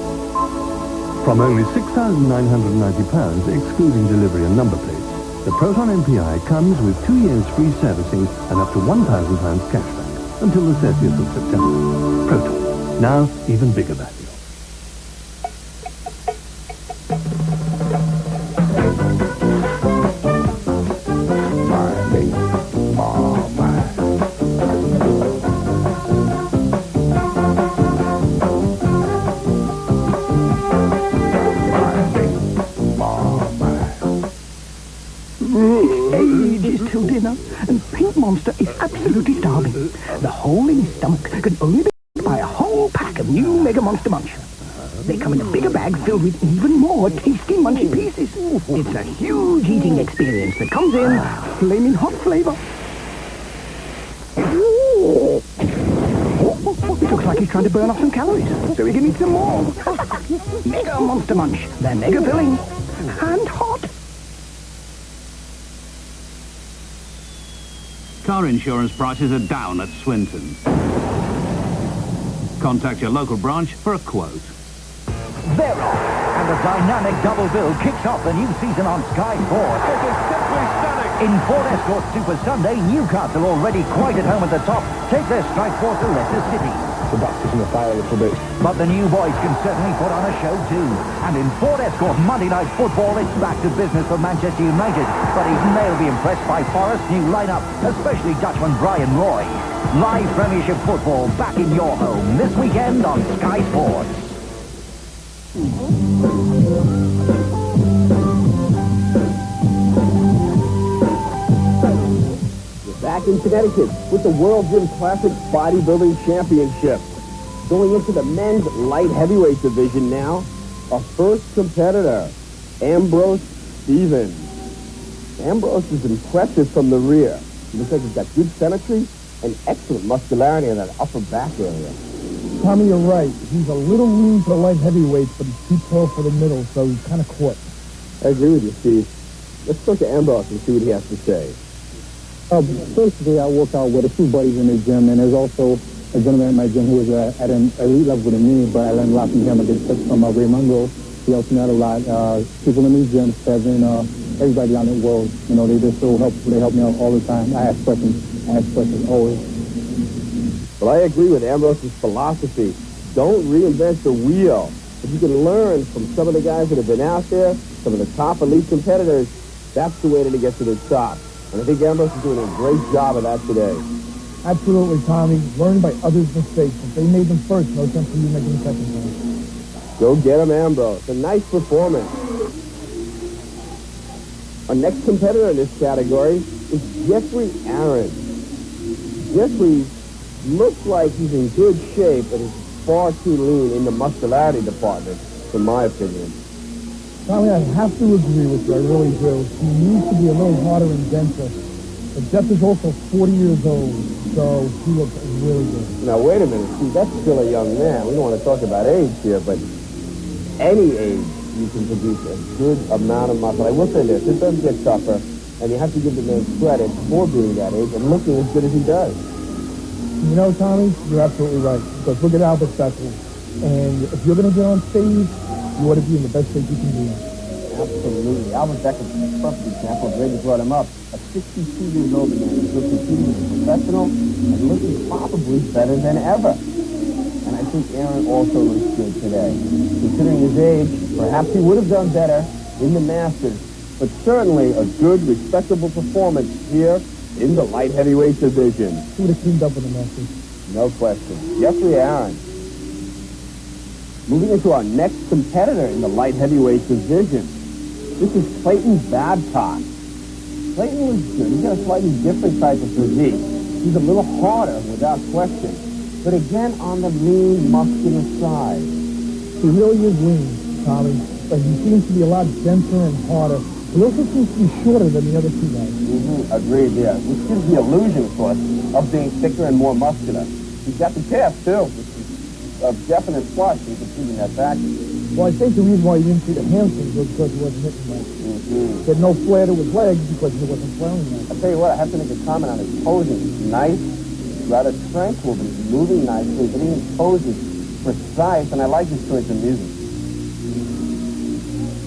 From only £6,990, excluding delivery and number plates, the Proton MPI comes with 2 years free servicing and up to £1,000 cashback until the 30th of September. Proton, now even bigger value. Ages till dinner, and Pink Monster is absolutely starving. The hole in his stomach can only be filled by a whole pack of new Mega Monster Munch. They come in a bigger bag filled with even more tasty munchy pieces. It's a huge eating experience that comes in flaming hot flavor. It looks like he's trying to burn off some calories, so he can eat some more. Mega Monster Munch. They're mega filling and hot. Car insurance prices are down at Swinton. Contact your local branch for a quote. They're off, and the dynamic double bill kicks off the new season on Sky Sports. It is simply stunning. In Ford Escort Super Sunday, Newcastle already quite at home at the top take their strike force to Leicester City. The baptism of fire a little bit. But the new boys can certainly put on a show too. And in Ford Escort Monday Night Football, it's back to business for Manchester United. But even they'll be impressed by Forest's new lineup, especially Dutchman Brian Roy. Live Premiership football back in your home this weekend on Sky Sports. We're back in Connecticut with the World Gym Classic Bodybuilding Championship. Going into the men's light heavyweight division now, our first competitor, Ambrose Stevens. Ambrose is impressive from the rear. He looks like he's got good symmetry and excellent muscularity in that upper back area. Tommy, you're right. He's a little lean for the light heavyweights, but he's too tall for the middle, so he's kind of caught. I agree with you, Steve. Let's talk to Ambrose and see what he has to say. Basically, I work out with a few buddies in the gym, and there's also a gentleman at my gym who is at an elite level than me, but I learned a lot from him. I get tips from Ray Mungo. He helps me out a lot. People in these gyms, Kevin, everybody around the world, you know, they just so helpful. They help me out all the time. I ask questions always. Well, I agree with Ambrose's philosophy. Don't reinvent the wheel. If you can learn from some of the guys that have been out there, some of the top elite competitors, that's the way to get to the top. And I think Ambrose is doing a great job of that today. Absolutely, Tommy. Learn by others' mistakes. If they made them first, no sense for you making them second time. Go get him, Ambrose. A nice performance. Our next competitor in this category is Jeffrey Aaron. Jeffrey looks like he's in good shape, but is far too lean in the muscularity department, in my opinion. Tommy, I have to agree with you. I really do. He needs to be a little harder and denser. But Jeff is also 40 years old, so he looks really good. Now, wait a minute. See, that's still a young man. We don't want to talk about age here, but any age you can produce a good amount of muscle. I will say this. It does get tougher, and you have to give the man credit for being that age and looking as good as he does. You know, Tommy, you're absolutely right. Because look at Albert Bethel. And if you're going to get on stage, you ought to be in the best shape you can be in. Absolutely. Albert Becker's a perfect example. Brady brought him up. A 62 years old man who's still competing as a professional and looking probably better than ever. And I think Aaron also looks good today. Considering his age, perhaps he would have done better in the Masters, but certainly a good, respectable performance here in the light heavyweight division. He would have cleaned up in the Masters. No question. Jeffrey Aaron. Moving into our next competitor in the light heavyweight division. This is Clayton Babcock. Clayton was good. He's got a slightly different type of physique. He's a little harder, without question. But again, on the lean, muscular side. He really is lean, Tommy. But he seems to be a lot denser and harder. He also seems to be shorter than the other two guys. Agreed, yeah. Which gives the illusion, of course, of being thicker and more muscular. He's got the calf, too, which is a definite plus in completing that package. Well, I think the reason why he didn't see the hamstrings was because he wasn't hitting right. He had no flare to his legs because he wasn't throwing right. I'll tell you what, I have to make a comment on his posing. He's nice, rather tranquil, but he's moving nicely, hitting his poses precise, and I like his choice of music.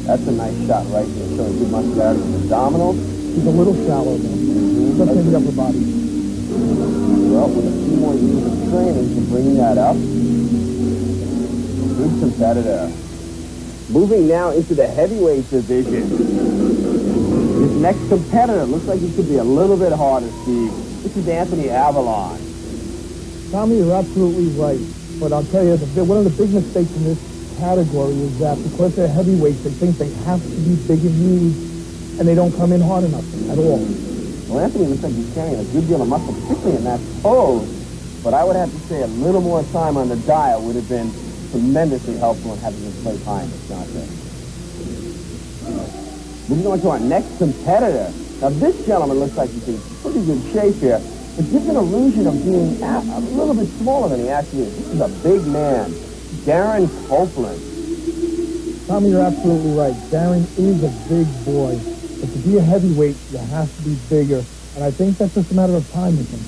That's a nice shot right there, showing good muscularity with the abdominals. He's a little shallow, though. Just in the upper body. Well, with a few more years of training to bring that up, good competitor. Moving now into the heavyweight division. His next competitor looks like he could be a little bit harder, Steve. This is Anthony Avalon. Tommy, you're absolutely right. But I'll tell you, one of the big mistakes in this category is that because they're heavyweights, they think they have to be big and huge, and they don't come in hard enough at all. Well, Anthony looks like he's carrying a good deal of muscle, particularly in that pose. But I would have to say a little more time on the dial would have been tremendously helpful in having him play behind us, not there. Moving on to our next competitor. Now, this gentleman looks like he's in pretty good shape here. It gives an illusion of being a little bit smaller than he actually is. This is a big man. Darren Copeland. Tommy, you're absolutely right. Darren is a big boy. But to be a heavyweight, you have to be bigger. And I think that's just a matter of time with him.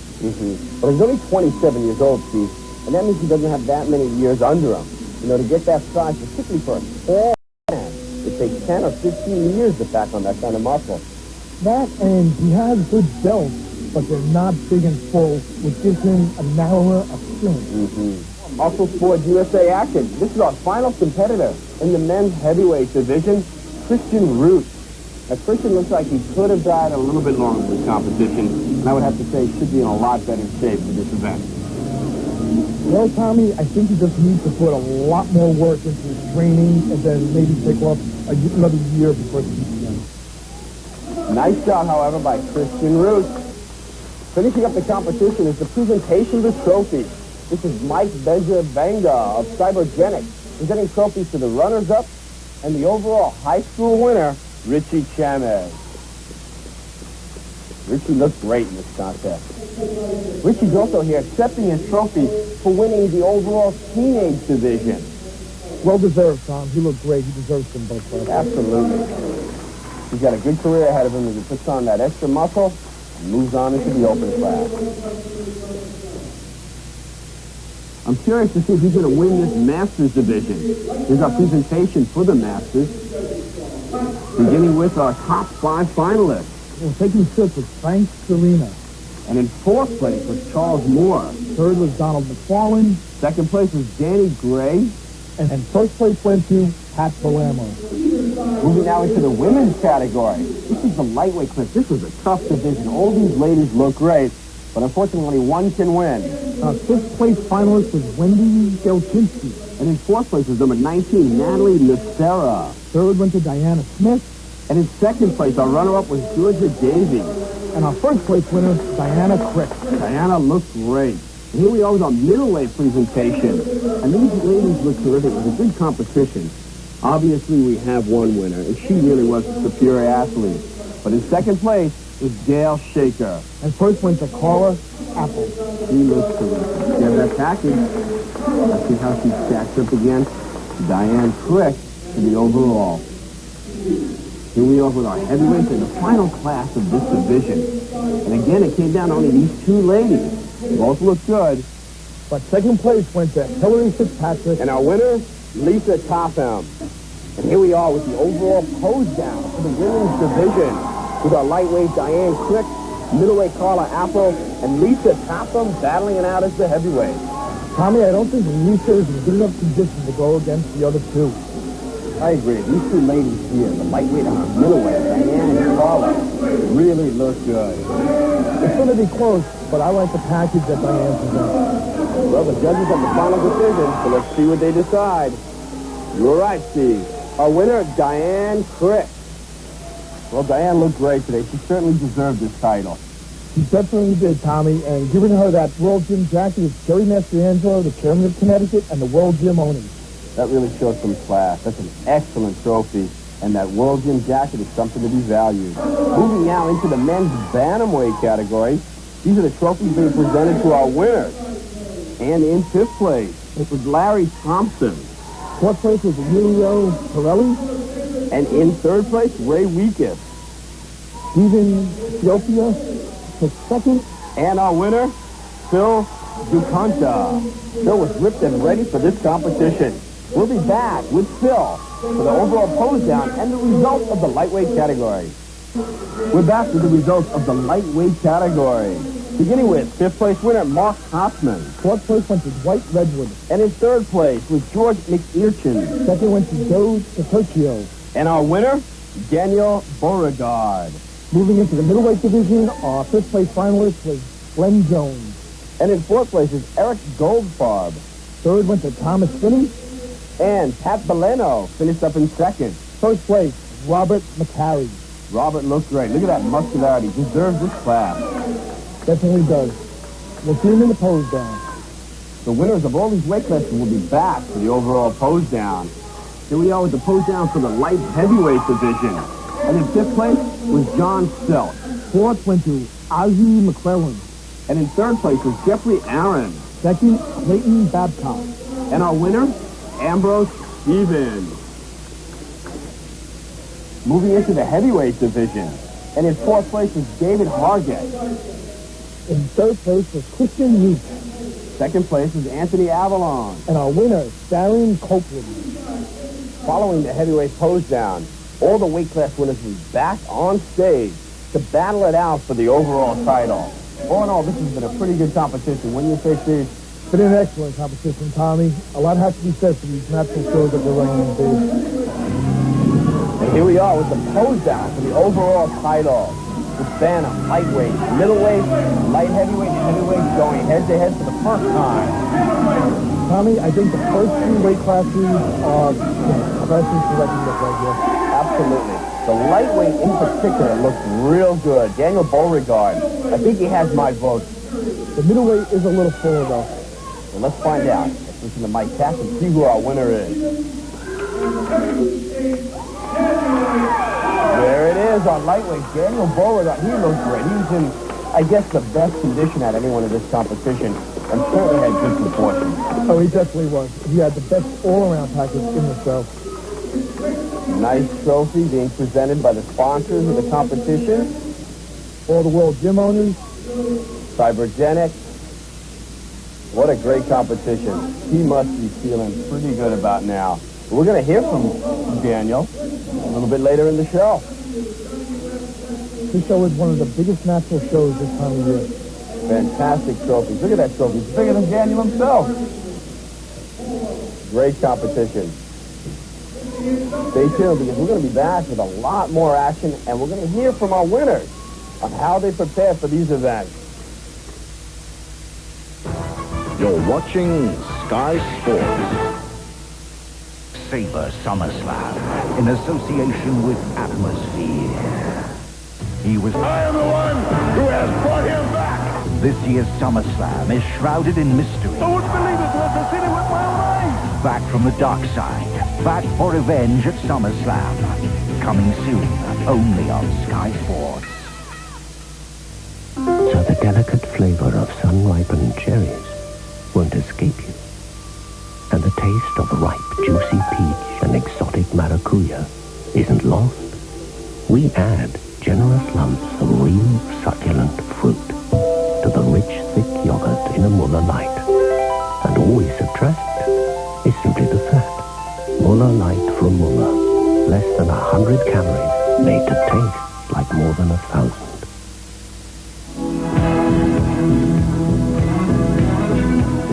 But he's only 27 years old, Steve. And that means he doesn't have that many years under him. You know, to get that size, particularly for a tall man, it takes 10 or 15 years to pack on that kind of muscle. That, and he has good delts, but they're not big and full, which gives him a narrower appearance. Muscle Sports USA action. This is our final competitor in the men's heavyweight division, Christian Root. Now, Christian looks like he could have died a little bit longer for this competition, and I would have to say he should be in a lot better shape for this event. Well, Tommy, I think he just needs to put a lot more work into his training and then maybe take off another year before the weekend. Nice job, however, by Christian Root. Finishing up the competition is the presentation of the trophy. This is Mike Benja-Banga of Cybergenic, presenting trophies to the runners-up and the overall high school winner, Richie Chamez. Richie looked great in this contest. Richie's also here accepting his trophy for winning the overall teenage division. Well deserved, Tom. He looked great. He deserves them both. Absolutely. He's got a good career ahead of him as he puts on that extra muscle and moves on into the open class. I'm curious to see if he's going to win this Masters division. Here's our presentation for the Masters, beginning with our top 5 finalists. Well, taking fifth was Frank Serena. And in 4th place was Charles Moore. 3rd was Donald McFarlane. 2nd place was Danny Gray. And 1st place went to Pat Palermo. Moving now into the women's category. This is the lightweight class. This was a tough division. All these ladies look great, but unfortunately one can win. 5th place finalist was Wendy Gelchinski. And in 4th place was number 19, Natalie Lucera. 3rd went to Diana Smith. And in 2nd place, our runner-up was Georgia Davies. And our 1st place winner, Diana Crick. Diana looked great. And here we are with our middleweight presentation. And these ladies look terrific. It was a good competition. Obviously, we have one winner, and she really was a superior athlete. But in 2nd place was Gail Shaker. And 1st went to Carla Apple. She looks terrific. She has that package. Let's see how she stacks up against Diane Crick for the overall. Here we are with our heavyweights in the final class of this division. And again, it came down to only these 2 ladies. They both looked good. But 2nd place went to Hillary Fitzpatrick. And our winner, Lisa Topham. And here we are with the overall pose down for the women's division with our lightweight Diane Crick, middleweight Carla Apple, and Lisa Topham battling it out as the heavyweight. Tommy, I don't think Lisa is in good enough condition to go against the other 2. I agree. These 2 ladies here, the lightweight and the middleweight, Diane and Carla, really look good. It's going to be close, but I like the package that Diane presents. Well, the judges have the final decision, so let's see what they decide. You're right, Steve. Our winner, Diane Crick. Well, Diane looked great today. She certainly deserved this title. She definitely did, Tommy, and giving her that World Gym jacket is Jerry Mastrangelo, the chairman of Connecticut, and the World Gym owners. That really shows some class. That's an excellent trophy, and that World Gym jacket is something to be valued. Moving now into the men's bantamweight category, these are the trophies being presented to our winners. And in 5th place, it was Larry Thompson. 4th place was Emilio Pirelli. And in 3rd place, Ray Weekus. Stephen Ethiopia took 2nd. And our winner, Phil Duconta. Phil was ripped and ready for this competition. We'll be back with Phil for the overall pose down and the results of the lightweight category. We're back with the results of the lightweight category. Beginning with 5th place winner, Mark Hoffman. 4th place went to Dwight Redwood. And in 3rd place was George McEarchin. 2nd went to Joe Patercio. And our winner, Daniel Beauregard. Moving into the middleweight division, our 5th place finalist was Glenn Jones. And in 4th place is Eric Goldfarb. 3rd went to Thomas Finney. And Pat Baleno finished up in 2nd. 1st place, Robert McCary. Robert looked great. Look at that muscularity. Deserves this class. Definitely does. We'll see him in the pose down. The winners of all these weight classes will be back for the overall pose down. Here we are with the pose down for the light heavyweight division. And in 5th place was John Selk. 4th went to Ozzie McClellan. And in 3rd place was Jeffrey Aaron. 2nd, Clayton Babcock. And our winner, Ambrose Stevens. Moving into the heavyweight division. And in 4th place was David Hargett. In 3rd place was Christian Youth. 2nd place was Anthony Avalon. And our winner, Darren Copeland. Following the heavyweight pose down, all the weight class winners will be back on stage to battle it out for the overall title. All in all, this has been a pretty good competition. When you say, Steve? It's been an excellent competition, Tommy. A lot has to be said for these natural shows that we're running these days. And Here we are with the pose down for the overall title. The span of lightweight, middleweight, light heavyweight, and heavyweight going head-to-head for the first time. Tommy, I think the first two weight classes are the best to recommend right here. Absolutely. The lightweight in particular looks real good. Daniel Beauregard, I think he has my vote. The middleweight is a little fuller, though. Well, let's find out. Let's listen to Mike Cass and see who our winner is. There it is on lightweight. Daniel Beauregard, he looks great. He's in, I guess, the best condition at anyone in this competition, and certainly had good proportions. Oh, he definitely was. He had the best all-around package in the show. Nice trophy being presented by the sponsors of the competition. All the world gym owners. Cybergenics. What a great competition. He must be feeling pretty good about now. We're going to hear from Daniel a little bit later in the show. This show is one of the biggest natural shows this time of year. Fantastic trophies. Look at that trophy. It's bigger than Daniel himself. Great competition. Stay tuned because we're going to be back with a lot more action, and we're going to hear from our winners on how they prepare for these events. You're watching Sky Sports. Sabre SummerSlam in association with Atmosphere. He was... I am the one who has brought him back. This year's SummerSlam is shrouded in mystery. I wouldn't believe it unless I seen it with my own eyes. Back from the dark side. Back for revenge at SummerSlam. Coming soon, only on Sky Sports. So the delicate flavor of sun-ripened cherries won't escape you. And the taste of ripe, juicy peach and exotic maracuya isn't lost. We add generous lumps of real succulent fruit to the rich, thick yogurt in a Muller Light. And all we subtract is simply the fat. Muller Light from Muller. Less than 100 calories, made to taste like more than 1,000.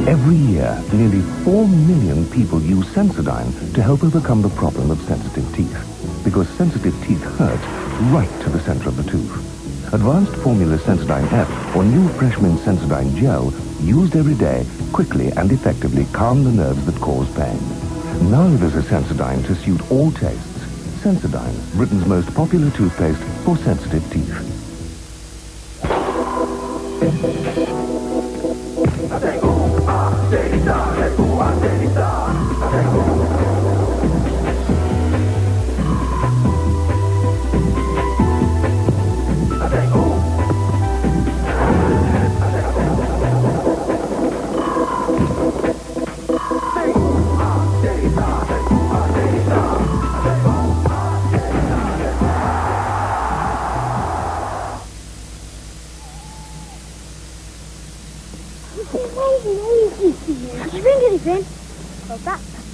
Every year, nearly 4 million people use Sensodyne to help overcome the problem of sensitive teeth. Because sensitive teeth hurt right to the center of the tooth. Advanced Formula Sensodyne F or new Freshman Sensodyne Gel, used every day, quickly and effectively calm the nerves that cause pain. Now there's a Sensodyne to suit all tastes. Sensodyne, Britain's most popular toothpaste for sensitive teeth.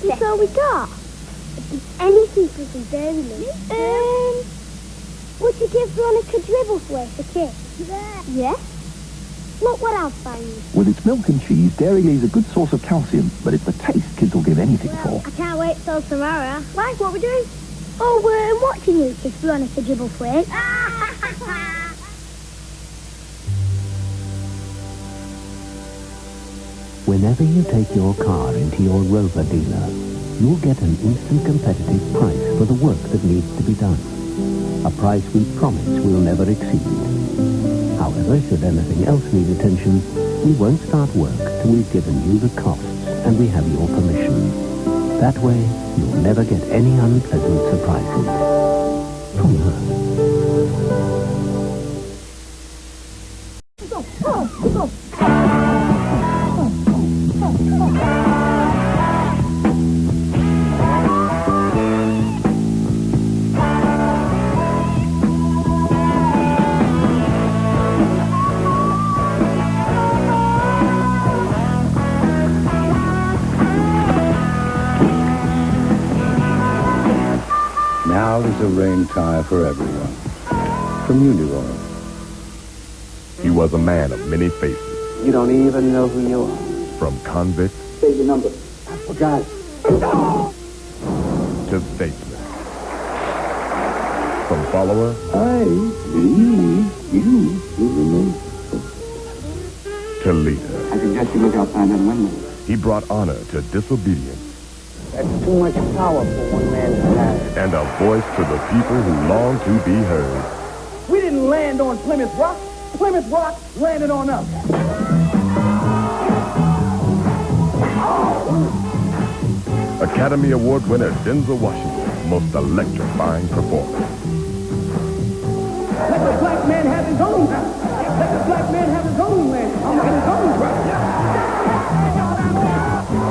That's all we got. Anything for some dairy milk. Would you give Veronica Dribblesway for kids? Yeah. Look what I'll find. With its milk and cheese, Dairy is a good source of calcium, but it's the taste kids will give anything for. I can't wait till tomorrow. Why? What are we doing? Oh, we're watching you, it's Veronica Dribblesway. Whenever you take your car into your Rover dealer, you'll get an instant competitive price for the work that needs to be done. A price we promise we'll never exceed. However, should anything else need attention, we won't start work till we've given you the costs and we have your permission. That way, you'll never get any unpleasant surprises. From her. Now there's a rain tire for everyone. From Unioil. He was a man of many faces. You don't even know who you are. From convict Save your number. I forgot it. to statesman. from follower I believe you will remain to leader. I suggest you look outside that window. He brought honor to disobedience That's too much power for one man to have. and a voice to the people who long to be heard. We didn't land on Plymouth Rock. Plymouth Rock landed on us. Academy Award winner Denzel Washington's most electrifying performance. Let the black man have his own house. Let the black man have his own land and his own right.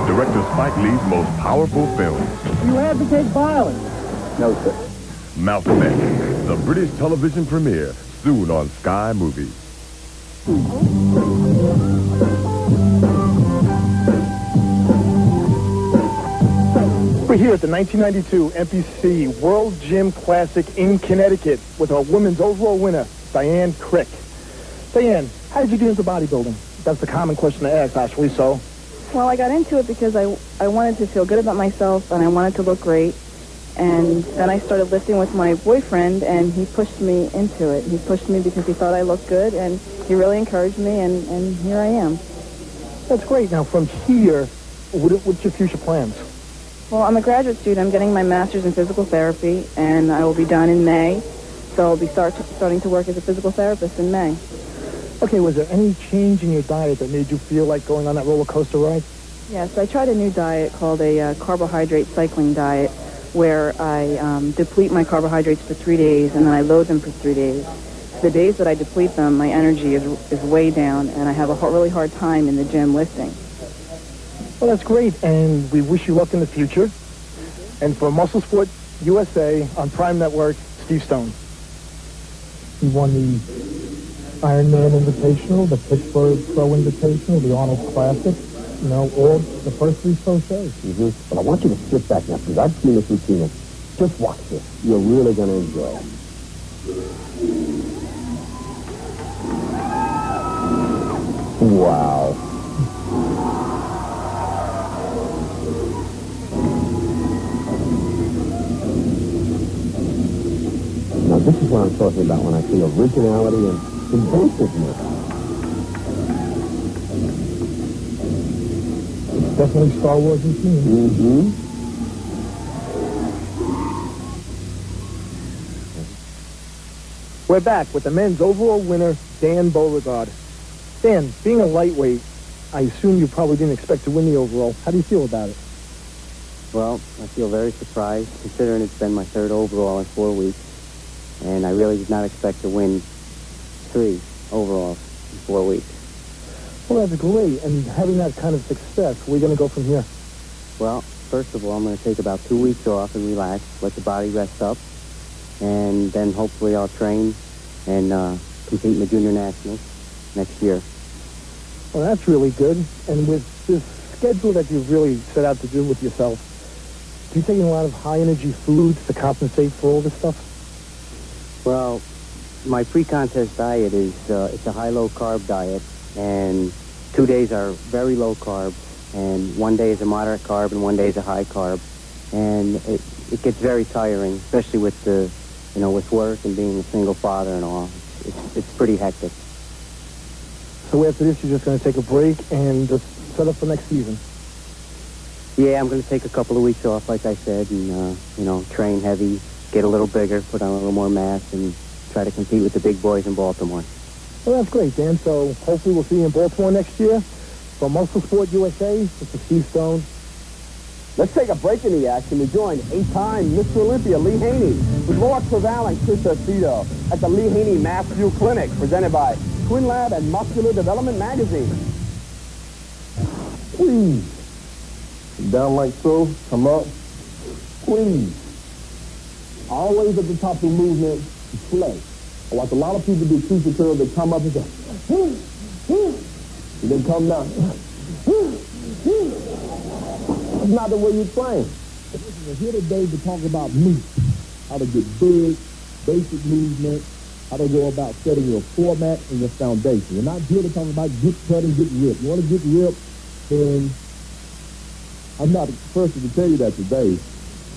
Director Spike Lee's most powerful film, You advocate violence. No, sir. Malcolm X, the British television premiere, soon on Sky Movies. We're here at the 1992 NPC World Gym Classic in Connecticut with our women's overall winner, Diane Crick. Diane, how did you get into bodybuilding? That's the common question to ask, actually, so. Well, I got into it because I wanted to feel good about myself and I wanted to look great. And then I started lifting with my boyfriend, and he pushed me into it. He pushed me because he thought I looked good, and he really encouraged me, and here I am. That's great. Now, from here, what's your future plans? Well, I'm a graduate student. I'm getting my master's in physical therapy, and I will be done in May. So I'll be starting to work as a physical therapist in May. Okay, was there any change in your diet that made you feel like going on that roller coaster ride? Yes, I tried a new diet called a carbohydrate cycling diet, where I deplete my carbohydrates for 3 days, and then I load them for 3 days. The days that I deplete them, my energy is way down, and I have a really hard time in the gym lifting. Well, that's great, and we wish you luck in the future. And for Muscle Sport USA on Prime Network, Steve Stone. He won the Ironman Invitational, the Pittsburgh Pro Invitational, the Arnold Classic. You know, all the first 3 pro shows. Mm-hmm. But I want you to sit back now, because I've seen this routine. Just watch this. You're really going to enjoy it. Wow. Now, this is what I'm talking about when I see originality and inventiveness. Definitely Star Wars routine. Mm-hmm. We're back with the men's overall winner, Dan Beauregard. Dan, being a lightweight, I assume you probably didn't expect to win the overall. How do you feel about it? Well, I feel very surprised, considering it's been my 3rd overall in 4 weeks. And I really did not expect to win 3 overalls in 4 weeks. Well, that's great. And having that kind of success, where are you going to go from here? Well, first of all, I'm going to take about 2 weeks off and relax, let the body rest up. And then hopefully I'll train and compete in the Junior Nationals next year. Well, that's really good. And with this schedule that you've really set out to do with yourself, do you take a lot of high-energy foods to compensate for all this stuff? Well, my pre-contest diet is it's a high-low carb diet, and 2 days are very low carb, and 1 day is a moderate carb, and 1 day is a high carb, and it gets very tiring, especially with the, with work and being a single father and all. It's pretty hectic. So after this, you're just going to take a break and just set up for next season? Yeah, I'm going to take a couple of weeks off, like I said, and train heavy, get a little bigger, put on a little more mass, and try to compete with the big boys in Baltimore. Well, that's great, Dan. So hopefully we'll see you in Baltimore next year. From Muscle Sport USA, this is Steve Stone. Let's take a break in the action to join 8-time Mr. Olympia Lee Haney with Laura Preval and Chris Aceto at the Lee Haney Mass Fuel Clinic, presented by Twin Lab and Muscular Development Magazine. Squeeze. Down like so. Come up. Squeeze. Always at the top of the movement, play. I watch a lot of people do crucial curls. They come up and go, and then come down. That's not the way you train. We're here today to talk about meat, how to get big, basic movement, how to go about setting your format and your foundation. We're not here to talk about get cut and get ripped. You want to get ripped, then I'm not the person to tell you that today.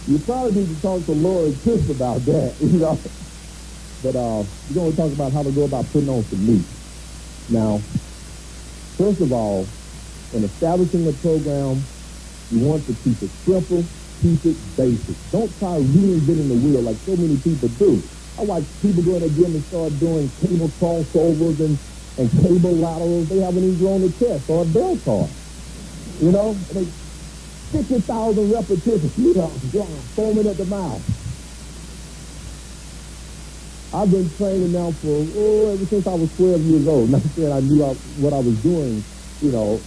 You probably need to talk to Laura and Chris about that, but we're going to talk about how to go about putting on some meat. Now, first of all, in establishing a program, you want to keep it simple, keep it basic. Don't try reinventing the wheel like so many people do. I watch people go in the gym and start doing cable crossovers and cable laterals. They haven't even grown a chest or a bell car. You know, they 50,000 repetitions, you know, foaming at the mouth. I've been training now for, ever since I was 12 years old. Not saying I knew what I was doing, you know,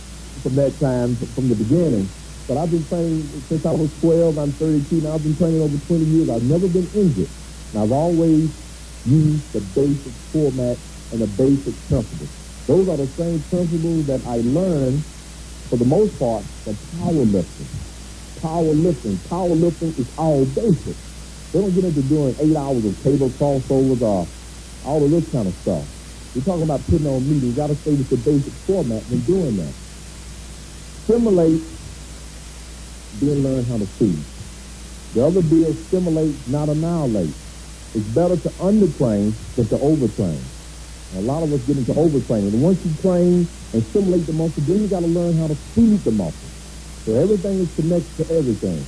from that time, from the beginning. But I've been training since I was 12. I'm 32 now. I've been training over 20 years. I've never been injured. And I've always used the basic format and the basic principles. Those are the same principles that I learned, for the most part, from powerlifting. Powerlifting is all basic. They don't get into doing 8 hours of cable crossovers or all of this kind of stuff. We're talking about putting on meat. You got to stay with the basic format when doing that. Stimulate, then learn how to feed. The other deal, stimulate, not annihilate. It's better to undertrain than to overtrain. And a lot of us get into overtraining. And once you train and stimulate the muscle, then you got to learn how to feed the muscle. So everything is connected to everything.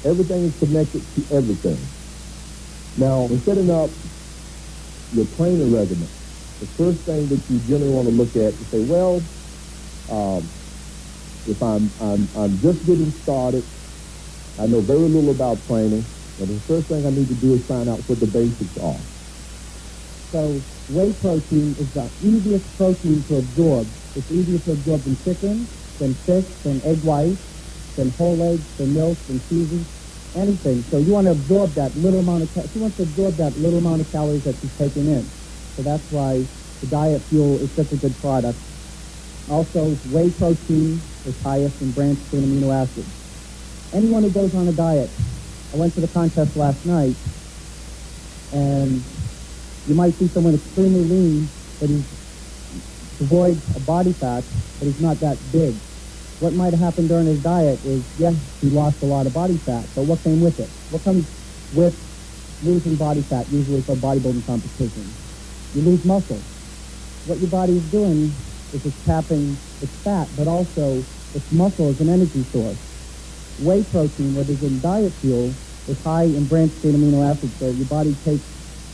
Everything is connected to everything. Now, in setting up your training regimen, the first thing that you generally want to look at is say, well, if I'm just getting started, I know very little about training, but the first thing I need to do is find out what the basics are. So whey protein is the easiest protein to absorb. It's easier to absorb than chicken, than fish, than egg whites, than whole eggs, than milk, than cheeses, anything. So you want to absorb that little amount of she wants to absorb that little amount of calories that she's taking in. So that's why the diet fuel is such a good product. Also, whey protein is highest in branched chain amino acids. Anyone who goes on a diet, I went to the contest last night, and you might see someone extremely lean, but he's devoid of body fat, but he's not that big. What might have happened during his diet is, yes, he lost a lot of body fat, but what came with it? What comes with losing body fat, usually for bodybuilding competitions? You lose muscle. What your body is doing is it's tapping its fat, but also its muscle as an energy source. Whey protein, what is in diet fuel, is high in branched chain amino acids, so your body takes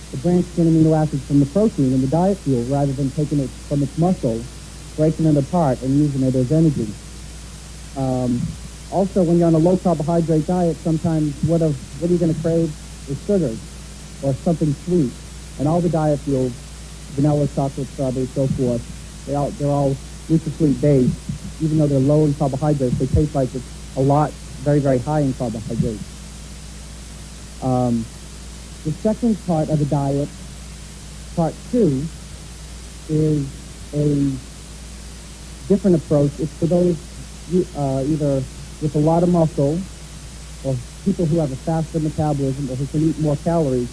the branched chain amino acids from the protein in the diet fuel rather than taking it from its muscle, breaking it apart, and using it as energy. Also, when you're on a low-carbohydrate diet, sometimes what are you going to crave is sugar or something sweet. And all the diet fuels, vanilla, chocolate, strawberry, so forth, they're all NutraSweet based. Even though they're low in carbohydrates, they taste like it's a lot, very, very high in carbohydrates. The second part of the diet, part 2, is a different approach. It's for those either with a lot of muscle or people who have a faster metabolism or who can eat more calories.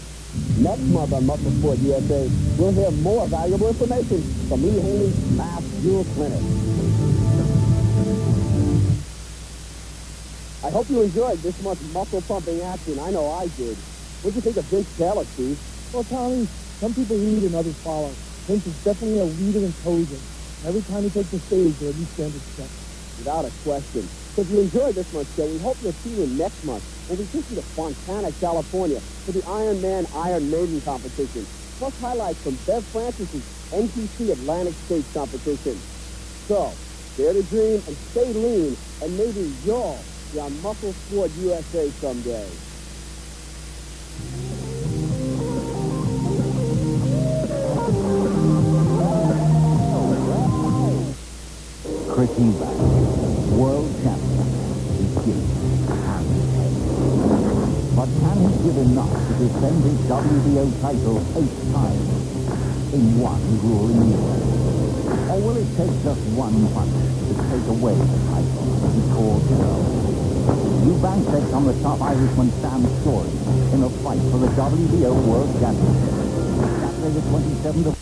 Next month on Muscle Sport USA, we'll hear more valuable information from Lee Haney's Mass Fuel Clinic. I hope you enjoyed this month's muscle pumping action. I know I did. What'd you think of Vince Taylor, Steve? Well, Tommy, some people lead and others follow. Vince is definitely a leader in posing. Every time he takes the stage, there he stands a step. Without a question. So if you enjoyed this month's show, we hope you'll tune in next month when we take you to Fontana, California for the Ironman Iron Maiden competition, plus highlights from Bev Francis's NPC Atlantic States competition. So, dare to dream and stay lean, and maybe you'll be on Muscle Sport USA someday. Chris Eubank, world champion, begins and but can he give enough to defend his WBO title 8 times in one grueling year? Or will it take just one punch to take away the title he calls his own? Eubank takes on the top Irishman Sam Shorey in a fight for the WBO World Championship. Saturday the 27th of